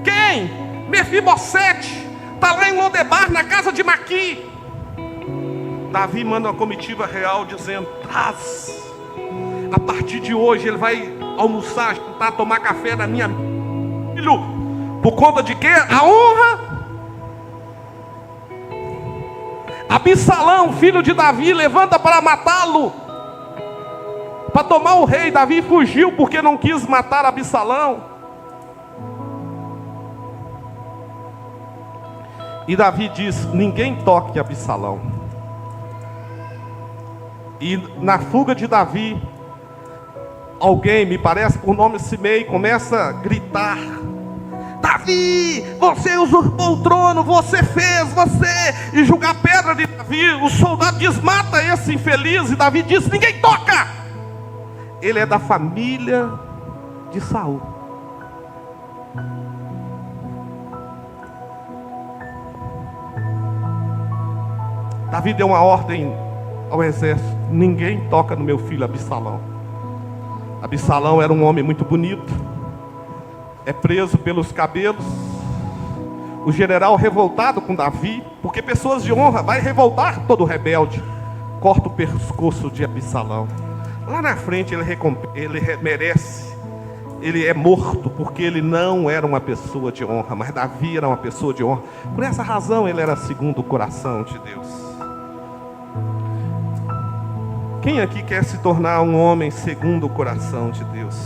Quem? Mefibosete, está lá em Lodebar, na casa de Maqui. Davi manda uma comitiva real dizendo: traz. A partir de hoje ele vai almoçar, jantar, tomar café na minha filho. Por conta de quê? A honra. Absalão, filho de Davi, levanta para matá-lo, para tomar o rei. Davi fugiu porque não quis matar Absalão. E Davi diz: ninguém toque Absalão. E na fuga de Davi, alguém, me parece por nome Simei, começa a gritar: Davi, você usurpou o trono, você, e jogar pedra de Davi. O soldado diz: mata esse infeliz. E Davi diz: ninguém toca. Ele é da família de Saul. Davi deu uma ordem ao exército: ninguém toca no meu filho Absalão. Absalão era um homem muito bonito, é preso pelos cabelos. O general revoltado com Davi, porque pessoas de honra vai revoltar todo rebelde, corta o pescoço de Absalão. Lá na frente ele merece, ele é morto, porque ele não era uma pessoa de honra, mas Davi era uma pessoa de honra. Por essa razão ele era segundo o coração de Deus. Quem aqui quer se tornar um homem segundo o coração de Deus?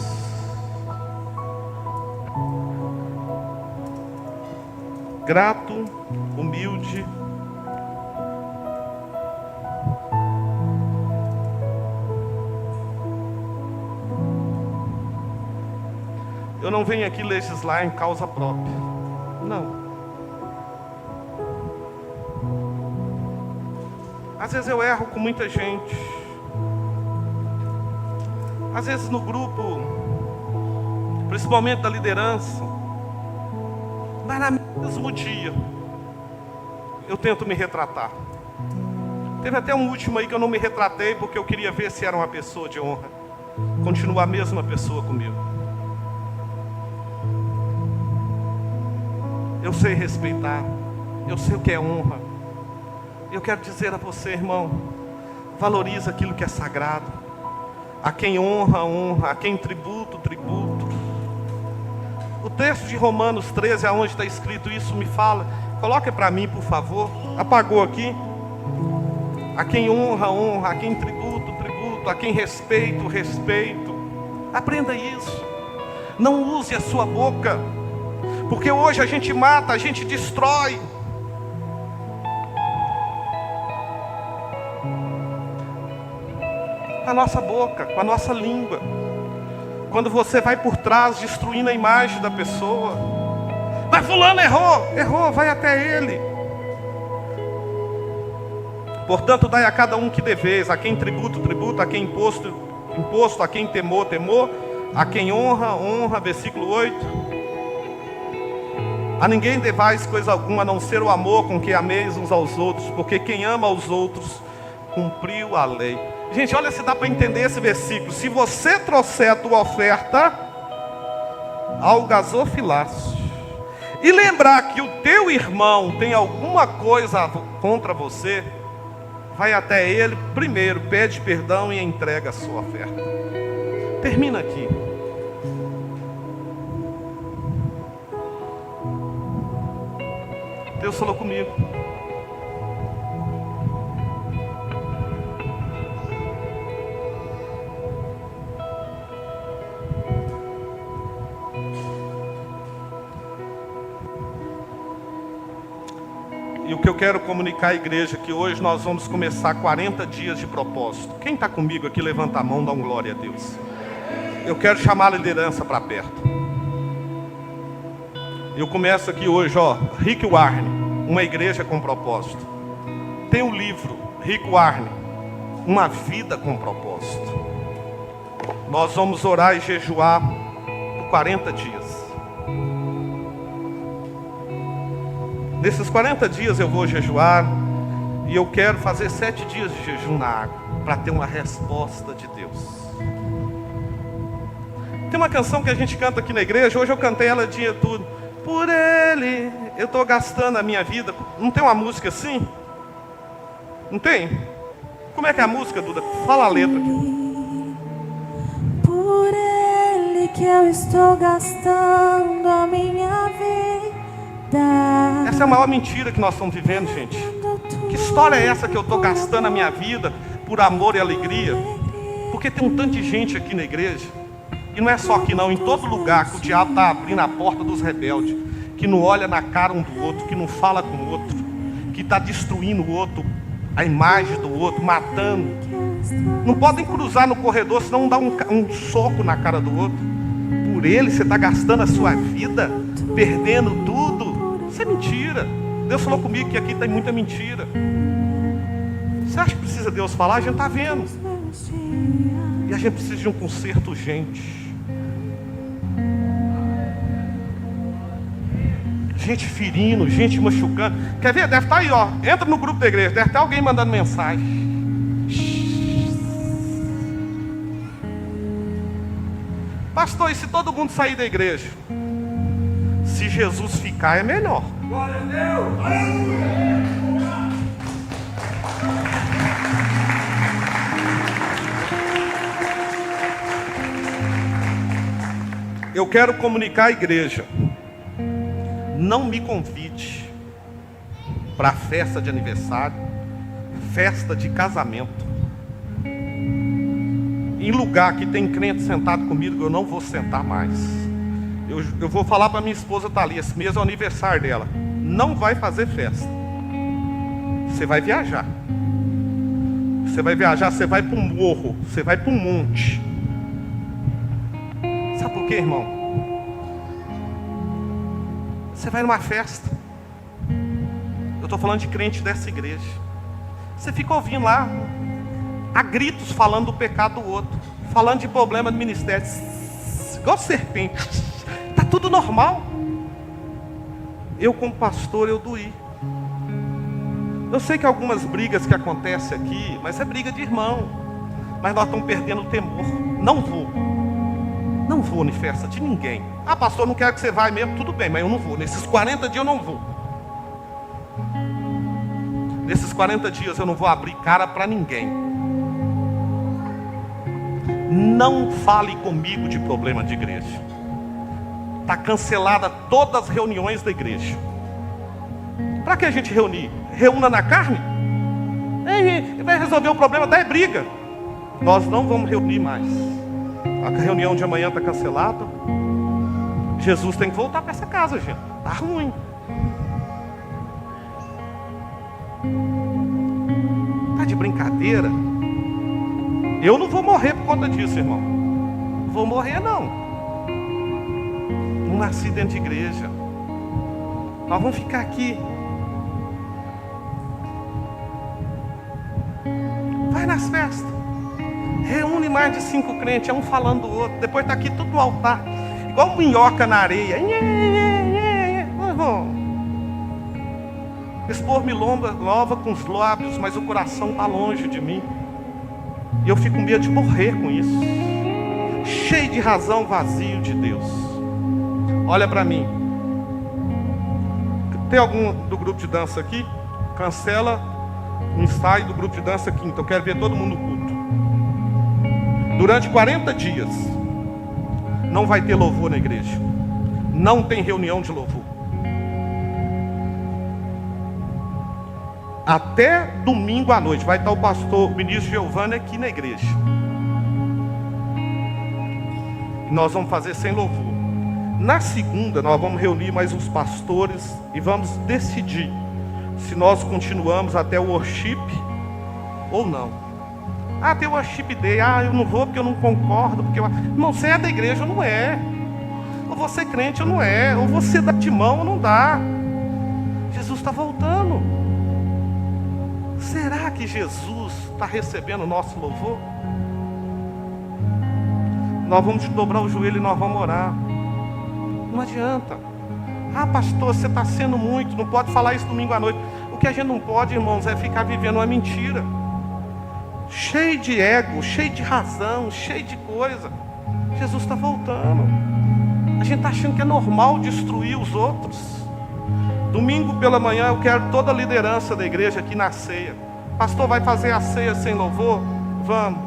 Grato, humilde. Eu não venho aqui legislar em causa própria. Não. Às vezes eu erro com muita gente. Às vezes no grupo, principalmente da liderança, mas no mesmo dia, eu tento me retratar. Teve até um último aí que eu não me retratei, porque eu queria ver se era uma pessoa de honra. Continua a mesma pessoa comigo. Eu sei respeitar. Eu sei o que é honra. Eu quero dizer a você, irmão, valoriza aquilo que é sagrado. A quem honra, honra. A quem tributo, tributo. O texto de Romanos 13, aonde está escrito isso, me fala. Coloque para mim, por favor. Apagou aqui. A quem honra, honra. A quem tributo, tributo. A quem respeito, respeito. Aprenda isso. Não use a sua boca. Porque hoje a gente mata, a gente destrói. Com a nossa boca, com a nossa língua. Quando você vai por trás destruindo a imagem da pessoa. Mas fulano errou, vai até ele. Portanto, dai a cada um que deveis, a quem tributo, tributo, a quem imposto, a quem temor, temor, a quem honra, honra, versículo 8. A ninguém devais coisa alguma, a não ser o amor com que ameis uns aos outros, porque quem ama aos outros, cumpriu a lei. Gente, olha se dá para entender esse versículo. Se você trouxer a tua oferta ao gasofilácio e lembrar que o teu irmão tem alguma coisa contra você, vai até ele primeiro, pede perdão e entrega a sua oferta. Termina aqui. Deus falou comigo. E o que eu quero comunicar à igreja é que hoje nós vamos começar 40 dias de propósito. Quem está comigo aqui, levanta a mão, dá um glória a Deus. Eu quero chamar a liderança para perto. Eu começo aqui hoje, Rick Warren, uma igreja com propósito. Tem o livro, Rick Warren, uma vida com propósito. Nós vamos orar e jejuar por 40 dias. Nesses 40 dias eu vou jejuar e eu quero fazer 7 dias de jejum na água para ter uma resposta de Deus. Tem uma canção que a gente canta aqui na igreja, hoje eu cantei ela dia tudo. Por Ele, eu estou gastando a minha vida. Não tem uma música assim? Não tem? Como é que é a música, Duda? Fala a letra aqui. Por Ele que eu estou gastando a minha vida. Essa é a maior mentira que nós estamos vivendo, gente. Que história é essa que eu estou gastando a minha vida por amor e alegria? Porque tem um tanto de gente aqui na igreja, e não é só aqui não, em todo lugar que o diabo está abrindo a porta dos rebeldes, que não olha na cara um do outro, que não fala com o outro, que está destruindo o outro, a imagem do outro, matando. Não podem cruzar no corredor, senão dá um soco na cara do outro. Por ele você está gastando a sua vida, perdendo tudo. Isso é mentira. Deus falou comigo que aqui tem muita mentira. Você acha que precisa Deus falar? A gente está vendo. E a gente precisa de um conserto urgente. Gente ferindo, gente machucando. Quer ver? Deve estar aí, entra no grupo da igreja, deve ter alguém mandando mensagem. Pastor, e se todo mundo sair da igreja? Se Jesus ficar, é melhor. Glória a Deus! Aleluia! Eu quero comunicar à igreja. Não me convide para festa de aniversário, festa de casamento. Em lugar que tem crente sentado comigo, eu não vou sentar mais. Eu vou falar para minha esposa Thalia, esse mês é o aniversário dela. Não vai fazer festa. Você vai viajar. Você vai viajar, você vai para um morro, você vai para um monte. Sabe por quê, irmão? Você vai numa festa. Eu estou falando de crente dessa igreja. Você fica ouvindo lá, a gritos falando do pecado do outro, falando de problema do ministério, igual serpente. Está tudo normal. Eu como pastor, eu doí. Eu sei que algumas brigas que acontecem aqui, mas é briga de irmão. Mas nós estamos perdendo o temor. Não vou. Não vou em festa de ninguém. Ah, pastor, não quero que você vá mesmo. Tudo bem, mas eu não vou. Nesses 40 dias eu não vou. Nesses 40 dias eu não vou abrir cara para ninguém. Não fale comigo de problema de igreja. Está cancelada todas as reuniões da igreja. Para que a gente reunir? Reúna na carne? Vai resolver o problema, daí é briga. Nós não vamos reunir mais. A reunião de amanhã está cancelada. Jesus tem que voltar para essa casa, gente. Está ruim. Está de brincadeira? Eu não vou morrer por conta disso, irmão. Não vou morrer, não. Não nasci dentro de igreja. Nós vamos ficar aqui. Vai nas festas. Reúne mais de 5 crentes, é um falando do outro. Depois está aqui tudo no altar. Igual minhoca na areia. Expor milomba nova com os lábios, mas o coração está longe de mim. E eu fico com medo de morrer com isso. Cheio de razão, vazio de Deus. Olha para mim. Tem algum do grupo de dança aqui? Cancela o ensaio do grupo de dança quinta. Eu quero ver todo mundo no culto. Durante 40 dias não vai ter louvor na igreja. Não tem reunião de louvor. Até domingo à noite vai estar o pastor ministro Giovanni aqui na igreja. E nós vamos fazer sem louvor. Na segunda nós vamos reunir mais uns pastores e vamos decidir se nós continuamos até o worship ou não. Ah, tem o worship day. Ah, eu não vou porque eu não concordo. Porque Irmão, você é da igreja ou não é? Ou você é crente ou não é? Ou você dá de mão ou não dá? Jesus está voltando. Será que Jesus está recebendo o nosso louvor? Nós vamos dobrar o joelho e nós vamos orar. Não adianta. Ah, pastor, você está sendo muito. Não pode falar isso domingo à noite. O que a gente não pode, irmãos, é ficar vivendo uma mentira. Cheio de ego, cheio de razão, cheio de coisa. Jesus está voltando. A gente está achando que é normal destruir os outros. Domingo pela manhã eu quero toda a liderança da igreja aqui na ceia. Pastor, vai fazer a ceia sem louvor? Vamos.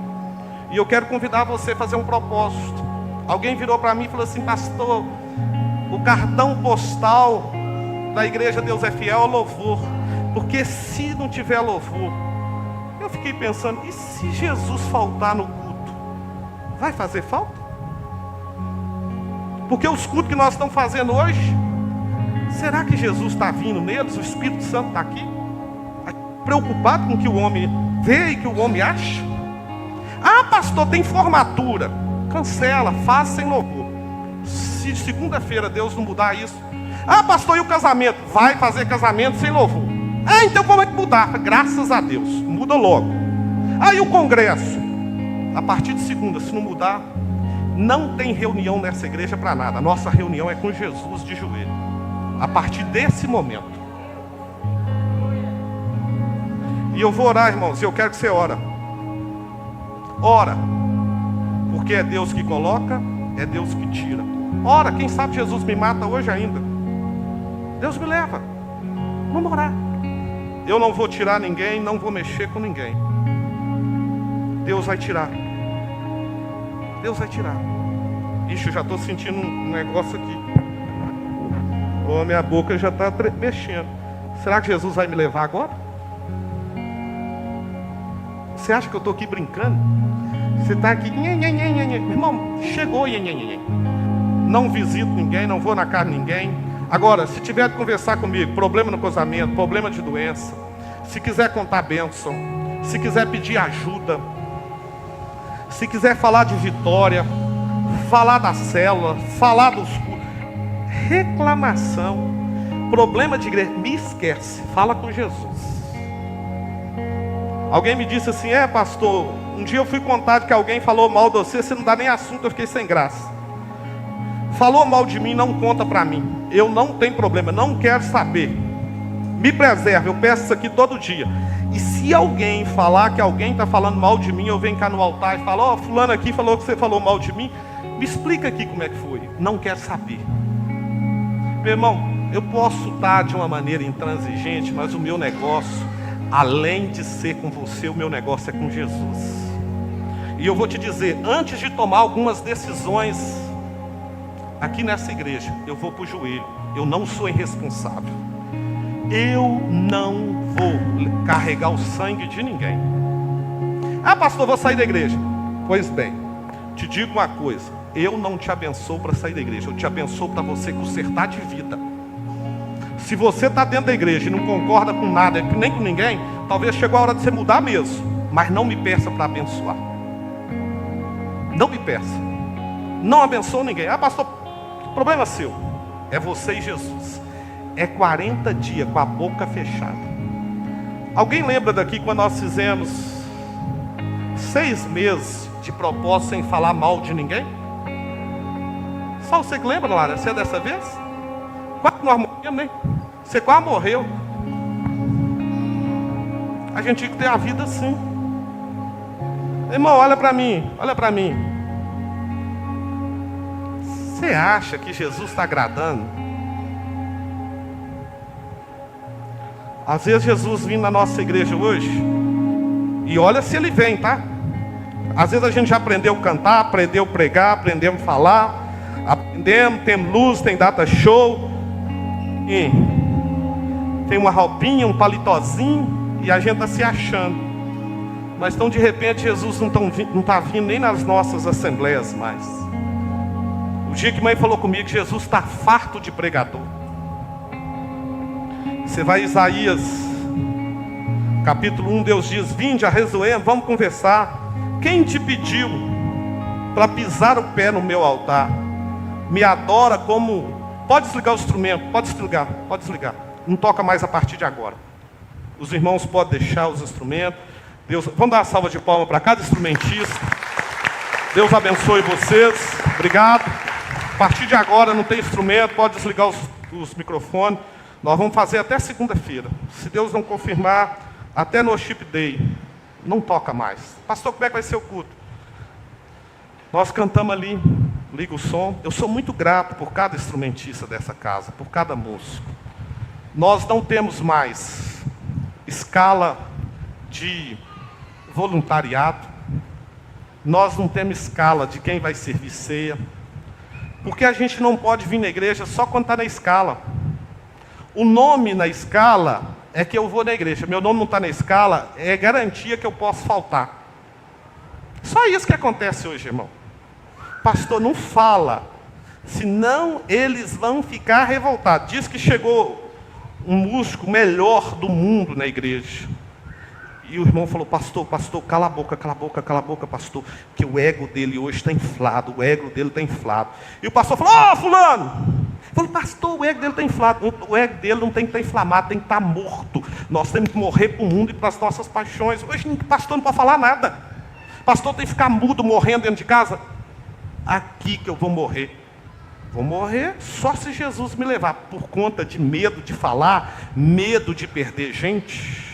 E eu quero convidar você a fazer um propósito. Alguém virou para mim e falou assim: pastor, o cartão postal da igreja Deus é Fiel é o louvor. Porque se não tiver louvor, eu fiquei pensando, e se Jesus faltar no culto? Vai fazer falta? Porque os cultos que nós estamos fazendo hoje, será que Jesus está vindo neles? O Espírito Santo está aqui? Preocupado com o que o homem vê e que o homem acha? Ah, pastor, tem formatura. Cancela, faz sem louvor. Se segunda-feira Deus não mudar isso. Ah, pastor, e o casamento? Vai fazer casamento sem louvor. Ah, então como é que mudar? Graças a Deus, muda logo. Ah, e o congresso? A partir de segunda, se não mudar, não tem reunião nessa igreja para nada. A nossa reunião é com Jesus de joelho. A partir desse momento. E eu vou orar, irmãos, e eu quero que você ore. Ora. Porque é Deus que coloca, é Deus que tira. Ora, quem sabe Jesus me mata hoje ainda. Deus me leva. Vamos orar. Eu não vou tirar ninguém, não vou mexer com ninguém. Deus vai tirar. Deus vai tirar. Ixi, eu já estou sentindo um negócio aqui. Oh, minha boca já está mexendo. Será que Jesus vai me levar agora? Você acha que eu estou aqui brincando? Você está aqui, irmão, chegou, não visito ninguém, não vou na casa de ninguém. Agora, se tiver de conversar comigo, problema no casamento, problema de doença, se quiser contar bênção, se quiser pedir ajuda, se quiser falar de vitória, falar da célula, falar dos cultos, reclamação, problema de igreja, me esquece, fala com Jesus. Alguém me disse assim: pastor, um dia eu fui contar que alguém falou mal de você, você não dá nem assunto, eu fiquei sem graça. Falou mal de mim, não conta para mim. Eu não tenho problema, não quero saber. Me preserve, eu peço isso aqui todo dia. E se alguém falar que alguém está falando mal de mim, eu venho cá no altar e falo: fulano aqui falou que você falou mal de mim. Me explica aqui como é que foi. Não quero saber. Meu irmão, eu posso estar de uma maneira intransigente, mas o meu negócio, além de ser com você, o meu negócio é com Jesus. E eu vou te dizer, antes de tomar algumas decisões aqui nessa igreja, eu vou para o joelho. Eu não sou irresponsável. Eu não vou carregar o sangue de ninguém. Ah, pastor, vou sair da igreja. Pois bem, te digo uma coisa. Eu não te abençoo para sair da igreja. Eu te abençoo para você consertar de vida. Se você está dentro da igreja e não concorda com nada, nem com ninguém, talvez chegou a hora de você mudar mesmo. Mas não me peça para abençoar. Não me peça. Não abençoo ninguém. Ah, pastor, problema seu. É você e Jesus. É 40 dias com a boca fechada. Alguém lembra daqui quando nós fizemos 6 meses de propósito sem falar mal de ninguém? Só você que lembra, Lara? Você é dessa vez? Quase nós morremos, né? Você quase morreu. A gente tinha que ter a vida assim. Irmão, olha para mim, olha para mim. Você acha que Jesus está agradando? Às vezes Jesus vem na nossa igreja hoje, e olha se ele vem, tá? Às vezes a gente já aprendeu a cantar, aprendeu a pregar, aprendeu a falar, aprendemos, tem luz, tem data show, e tem uma roupinha, um palitozinho, e a gente está se achando. Mas então de repente Jesus não está vindo nem nas nossas assembleias mais. O dia que mãe falou comigo que Jesus está farto de pregador. Você vai em Isaías capítulo 1, Deus diz: vinde, arrezoemos, vamos conversar. Quem te pediu para pisar o pé no meu altar? Me adora como... Pode desligar o instrumento, pode desligar. Não toca mais a partir de agora. Os irmãos podem deixar os instrumentos. Deus, vamos dar uma salva de palmas para cada instrumentista. Deus abençoe vocês. Obrigado. A partir de agora não tem instrumento, pode desligar os microfones. Nós vamos fazer até segunda-feira. Se Deus não confirmar, até no Worship Day. Não toca mais. Pastor, como é que vai ser o culto? Nós cantamos ali, liga o som. Eu sou muito grato por cada instrumentista dessa casa, por cada músico. Nós não temos mais escala de voluntariado. Nós não temos escala de quem vai servir ceia. Porque a gente não pode vir na igreja só quando está na escala. O nome na escala é que eu vou na igreja. Meu nome não está na escala, é garantia que eu posso faltar. Só isso que acontece hoje, irmão. Pastor, não fala, senão eles vão ficar revoltados. Diz que chegou um músico melhor do mundo na igreja. E o irmão falou: pastor, cala a boca, pastor, que o ego dele hoje está inflado, E o pastor falou: fulano! Falei: pastor, o ego dele está inflado. O ego dele não tem que estar inflamado, tem que estar morto. Nós temos que morrer para o mundo e para as nossas paixões. Hoje o pastor não pode falar nada. Pastor tem que ficar mudo, morrendo dentro de casa. Aqui que eu vou morrer. Vou morrer só se Jesus me levar. Por conta de medo de falar, medo de perder gente.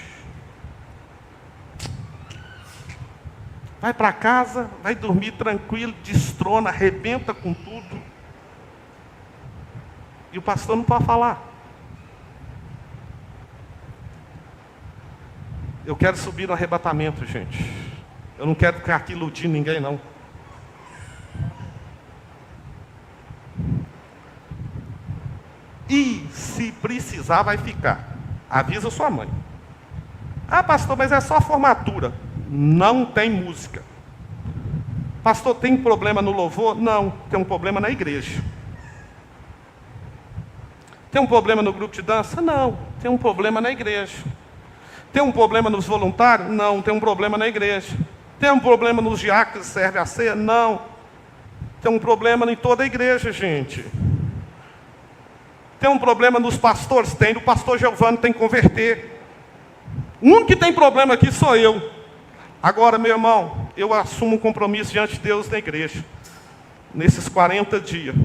Vai para casa, vai dormir tranquilo, destrona, arrebenta com tudo. E o pastor não pode falar. Eu quero subir no arrebatamento, gente. Eu não quero ficar aqui iludindo ninguém, não. E se precisar, vai ficar. Avisa sua mãe. Ah, pastor, mas é só a formatura. Não tem música. Pastor, tem problema no louvor? Não, tem um problema na igreja. Tem um problema no grupo de dança? Não, tem um problema na igreja. Tem um problema nos voluntários? Não, tem um problema na igreja. Tem um problema nos diáconos que servem a ceia? Não. Tem um problema em toda a igreja, gente. Tem um problema nos pastores? Tem, o pastor Giovanni tem que converter. O único que tem problema aqui sou eu. Agora, meu irmão, eu assumo um compromisso diante de Deus na igreja. Nesses 40 dias,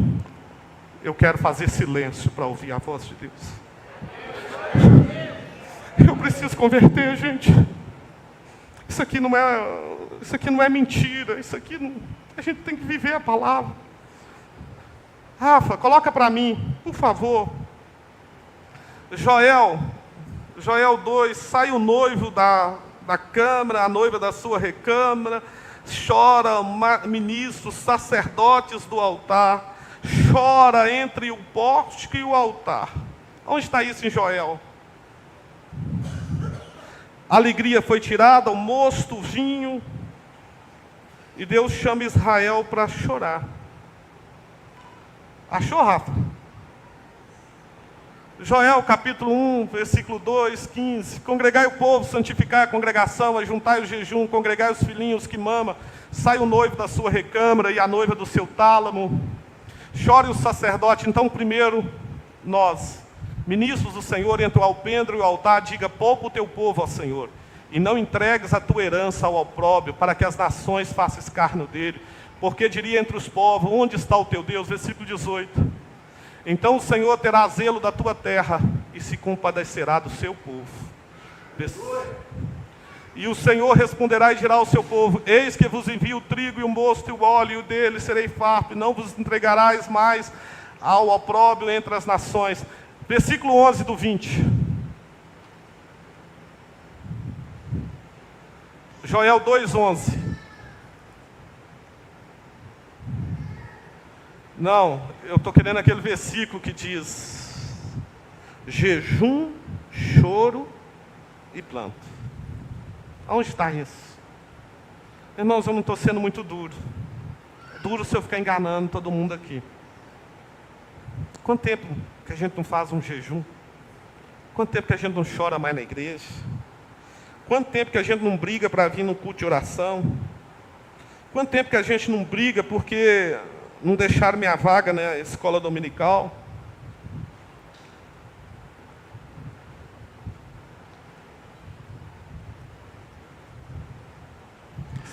eu quero fazer silêncio para ouvir a voz de Deus. Eu preciso converter, gente. Isso aqui não é mentira. A gente tem que viver a palavra. Rafa, coloca para mim, por favor. Joel 2, sai o noivo da câmara, a noiva da sua recâmara, chora ministros, sacerdotes do altar, chora entre o pórtico e o altar. Onde está isso em Joel? A alegria foi tirada, o mosto, o vinho, e Deus chama Israel para chorar. Achou, Rafa? Joel capítulo 1, versículo 2, 15. Congregai o povo, santificai a congregação, ajuntai o jejum, congregai os filhinhos que mama, sai o noivo da sua recâmara e a noiva do seu tálamo. Chore o sacerdote. Então, primeiro, nós, ministros do Senhor, entre o alpendre e o altar, diga: poupa o teu povo, ó Senhor, e não entregues a tua herança ao opróbrio, para que as nações façam escárnio dele. Porque diria entre os povos: onde está o teu Deus? Versículo 18. Então o Senhor terá zelo da tua terra e se compadecerá do seu povo. E o Senhor responderá e dirá ao seu povo: eis que vos envio o trigo e o mosto e o óleo, e o dele serei farto, e não vos entregarás mais ao opróbrio entre as nações. Versículo 11 do 20. Joel 2:11. Não, eu estou querendo aquele versículo que diz: jejum, choro e planto. Aonde está isso? Irmãos, eu não estou sendo muito duro. Duro se eu ficar enganando todo mundo aqui. Quanto tempo que a gente não faz um jejum? Quanto tempo que a gente não chora mais na igreja? Quanto tempo que a gente não briga para vir no culto de oração? Quanto tempo que a gente não briga porque não deixaram minha vaga na escola dominical?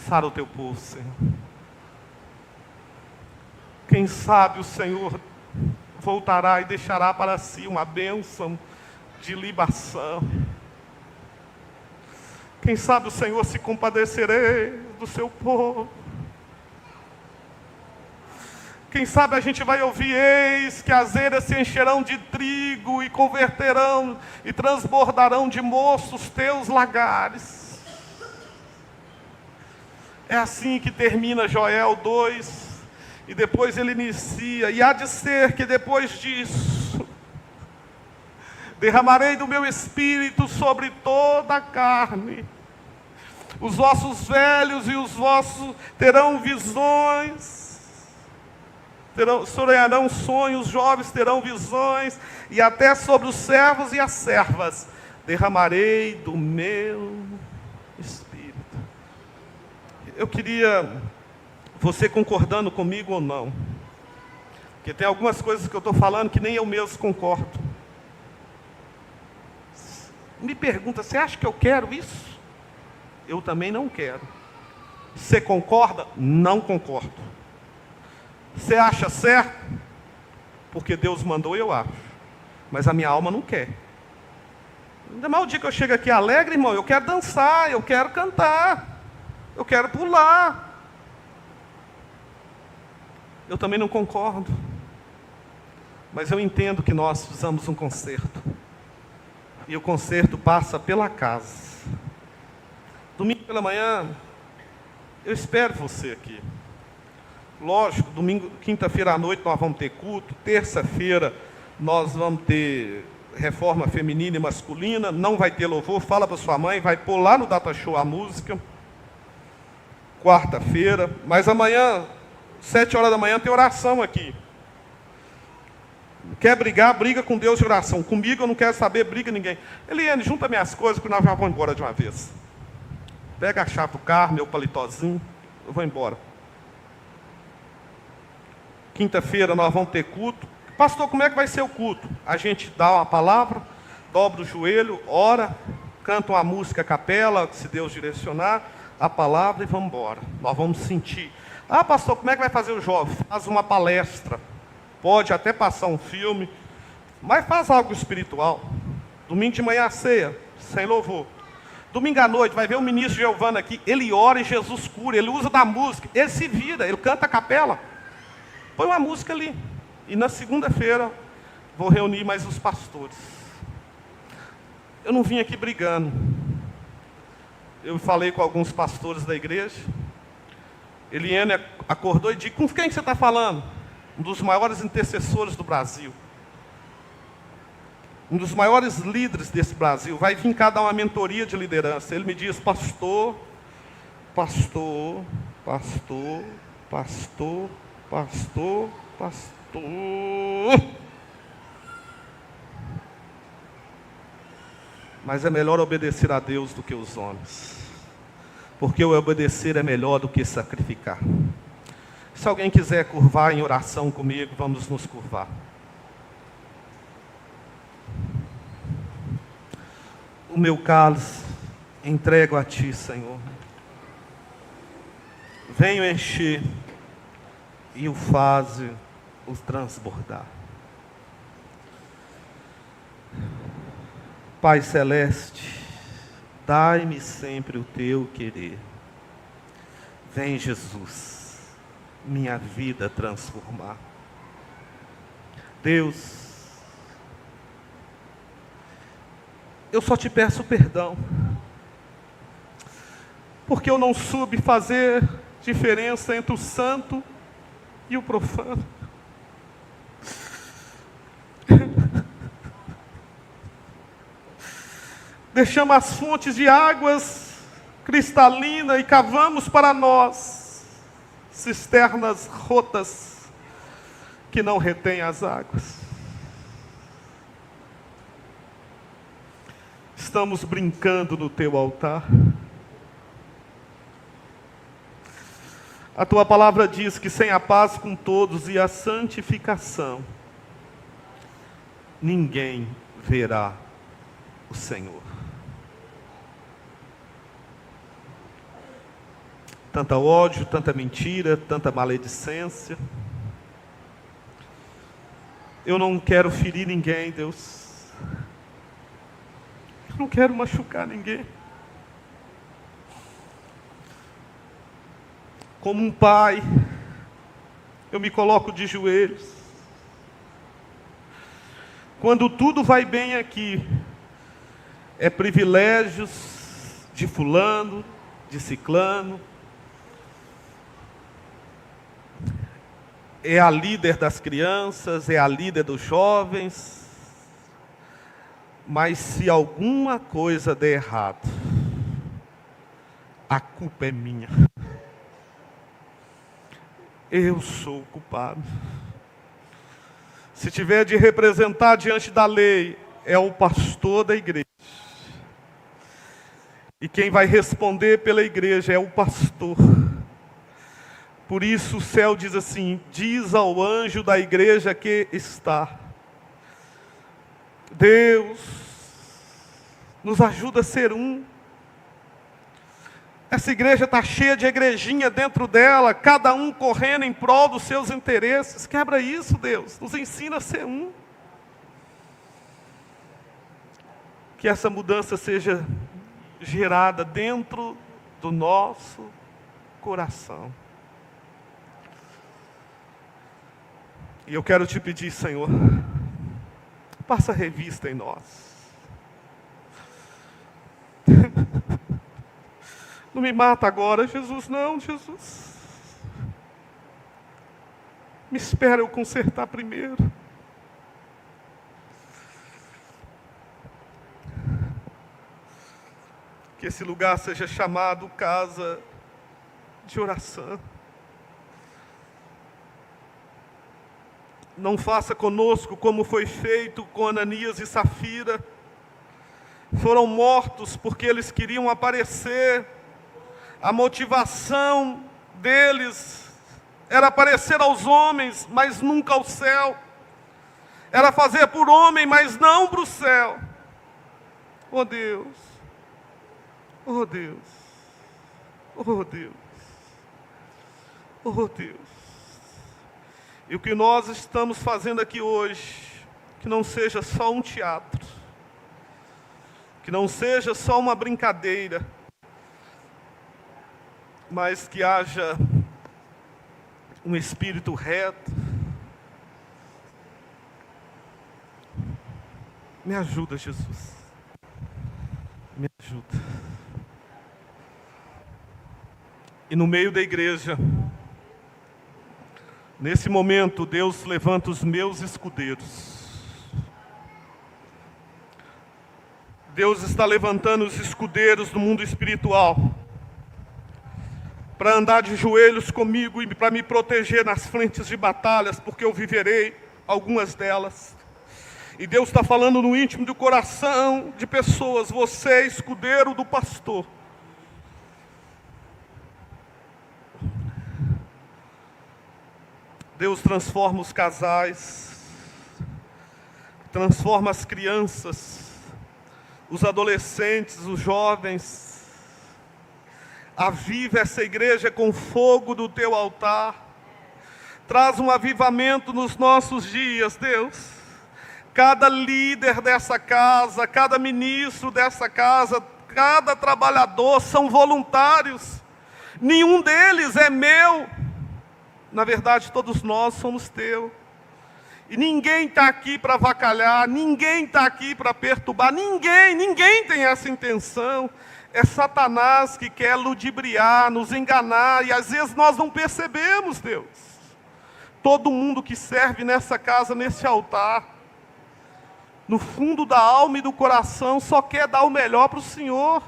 Sara o teu povo, Senhor. Quem sabe o Senhor voltará e deixará para si uma bênção de libação. Quem sabe o Senhor se compadecerá do seu povo. Quem sabe a gente vai ouvir: eis que as eiras se encherão de trigo e converterão e transbordarão de moço os teus lagares. É assim que termina Joel 2, e depois ele inicia: e há de ser que depois disso derramarei do meu espírito sobre toda a carne. Os ossos velhos e os vossos terão visões, sonharão sonhos, os jovens terão visões, e até sobre os servos e as servas derramarei do meu espírito. Eu queria, você concordando comigo ou não, porque tem algumas coisas que eu estou falando que nem eu mesmo concordo. Me pergunta: você acha que eu quero isso? Eu também não quero. Você concorda? Não concordo. Você acha certo? Porque Deus mandou, eu acho. Mas a minha alma não quer. Ainda mais o dia que eu chego aqui alegre, irmão, eu quero dançar, eu quero cantar, eu quero pular. Eu também não concordo. Mas eu entendo que nós precisamos um conserto. E o conserto passa pela casa. Domingo pela manhã, eu espero você aqui. Lógico, domingo, quinta-feira à noite nós vamos ter culto, terça-feira nós vamos ter reforma feminina e masculina, não vai ter louvor, fala para sua mãe, vai pôr lá no Data Show a música. Quarta-feira, mas amanhã, 7 horas da manhã, tem oração aqui. Quer brigar, briga com Deus de oração. Comigo eu não quero saber, briga ninguém. Eliane, junta minhas coisas que nós já vamos embora de uma vez. Pega a chave do carro, meu paletózinho, eu vou embora. Quinta-feira nós vamos ter culto. Pastor, como é que vai ser o culto? A gente dá uma palavra, dobra o joelho, ora, canta uma música a capela, se Deus direcionar, a palavra, e vamos embora. Nós vamos sentir. Ah, pastor, como é que vai fazer o jovem? Faz uma palestra. Pode até passar um filme, mas faz algo espiritual. Domingo de manhã a ceia, sem louvor. Domingo à noite, vai ver o ministro Giovana aqui, ele ora e Jesus cura, ele usa da música, ele se vira, ele canta a capela. Põe uma música ali. E na segunda-feira, vou reunir mais os pastores. Eu não vim aqui brigando. Eu falei com alguns pastores da igreja. Eliane acordou e disse: com quem você está falando? Um dos maiores intercessores do Brasil. Um dos maiores líderes desse Brasil. Vai vir cá dar uma mentoria de liderança. Ele me diz: pastor, pastor, pastor, pastor, pastor, pastor. Mas é melhor obedecer a Deus do que os homens. Porque o obedecer é melhor do que sacrificar. Se alguém quiser curvar em oração comigo, vamos nos curvar. O meu cálice entrego a Ti, Senhor. Venho encher e o faze o transbordar. Pai Celeste, dai-me sempre o Teu querer. Vem, Jesus, minha vida transformar. Deus, eu só Te peço perdão, porque eu não soube fazer diferença entre o santo e o profano. Deixamos as fontes de águas cristalinas e cavamos para nós cisternas rotas que não retêm as águas. Estamos brincando no Teu altar. A Tua palavra diz que sem a paz com todos e a santificação, ninguém verá o Senhor. Tanta ódio, tanta mentira, tanta maledicência. Eu não quero ferir ninguém, Deus. Eu não quero machucar ninguém. Como um pai, eu me coloco de joelhos. Quando tudo vai bem aqui, é privilégios de fulano, de ciclano. É a líder das crianças, é a líder dos jovens. Mas se alguma coisa der errado, a culpa é minha. Eu sou o culpado. Se tiver de representar diante da lei, é o pastor da igreja. E quem vai responder pela igreja é o pastor. Por isso o céu diz assim: diz ao anjo da igreja que está. Deus, nos ajuda a ser um. Essa igreja está cheia de igrejinha dentro dela, cada um correndo em prol dos seus interesses. Quebra isso, Deus, nos ensina a ser um. Que essa mudança seja gerada dentro do nosso coração. E eu quero Te pedir, Senhor, passa revista em nós. Não me mata agora, Jesus, não, Jesus. Me espera eu consertar primeiro. Que esse lugar seja chamado casa de oração. Não faça conosco como foi feito com Ananias e Safira. Foram mortos porque eles queriam aparecer. A motivação deles era aparecer aos homens, mas nunca ao céu. Era fazer por homem, mas não para o céu. Oh Deus, oh Deus, oh Deus, oh Deus. E o que nós estamos fazendo aqui hoje, que não seja só um teatro, que não seja só uma brincadeira, mas que haja um espírito reto, Me ajuda, Jesus. Me ajuda. E no meio da igreja, nesse momento, Deus levanta os meus escudeiros. Deus está levantando os escudeiros do mundo espiritual para andar de joelhos comigo e para me proteger nas frentes de batalhas, porque eu viverei algumas delas. E Deus está falando no íntimo do coração de pessoas: você é escudeiro do pastor. Deus transforma os casais, transforma as crianças, os adolescentes, os jovens. Aviva essa igreja com fogo do teu altar. Traz um avivamento nos nossos dias, Deus. Cada líder dessa casa, cada ministro dessa casa, cada trabalhador são voluntários. Nenhum deles é meu. Na verdade, todos nós somos teu. E ninguém está aqui para avacalhar, ninguém está aqui para perturbar, ninguém tem essa intenção. É Satanás que quer ludibriar, nos enganar, e às vezes nós não percebemos, Deus. Todo mundo que serve nessa casa, nesse altar, no fundo da alma e do coração, só quer dar o melhor para o Senhor.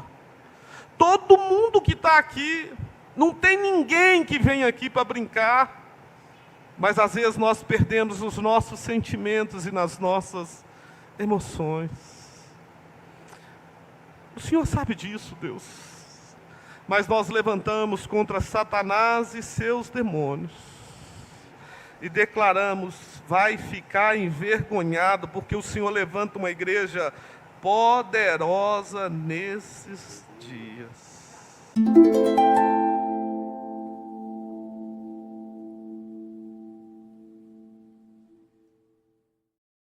Todo mundo que está aqui, não tem ninguém que vem aqui para brincar, mas às vezes nós perdemos os nossos sentimentos e nas nossas emoções. O Senhor sabe disso, Deus. Mas nós levantamos contra Satanás e seus demônios e declaramos: vai ficar envergonhado, porque o Senhor levanta uma igreja poderosa nesses dias.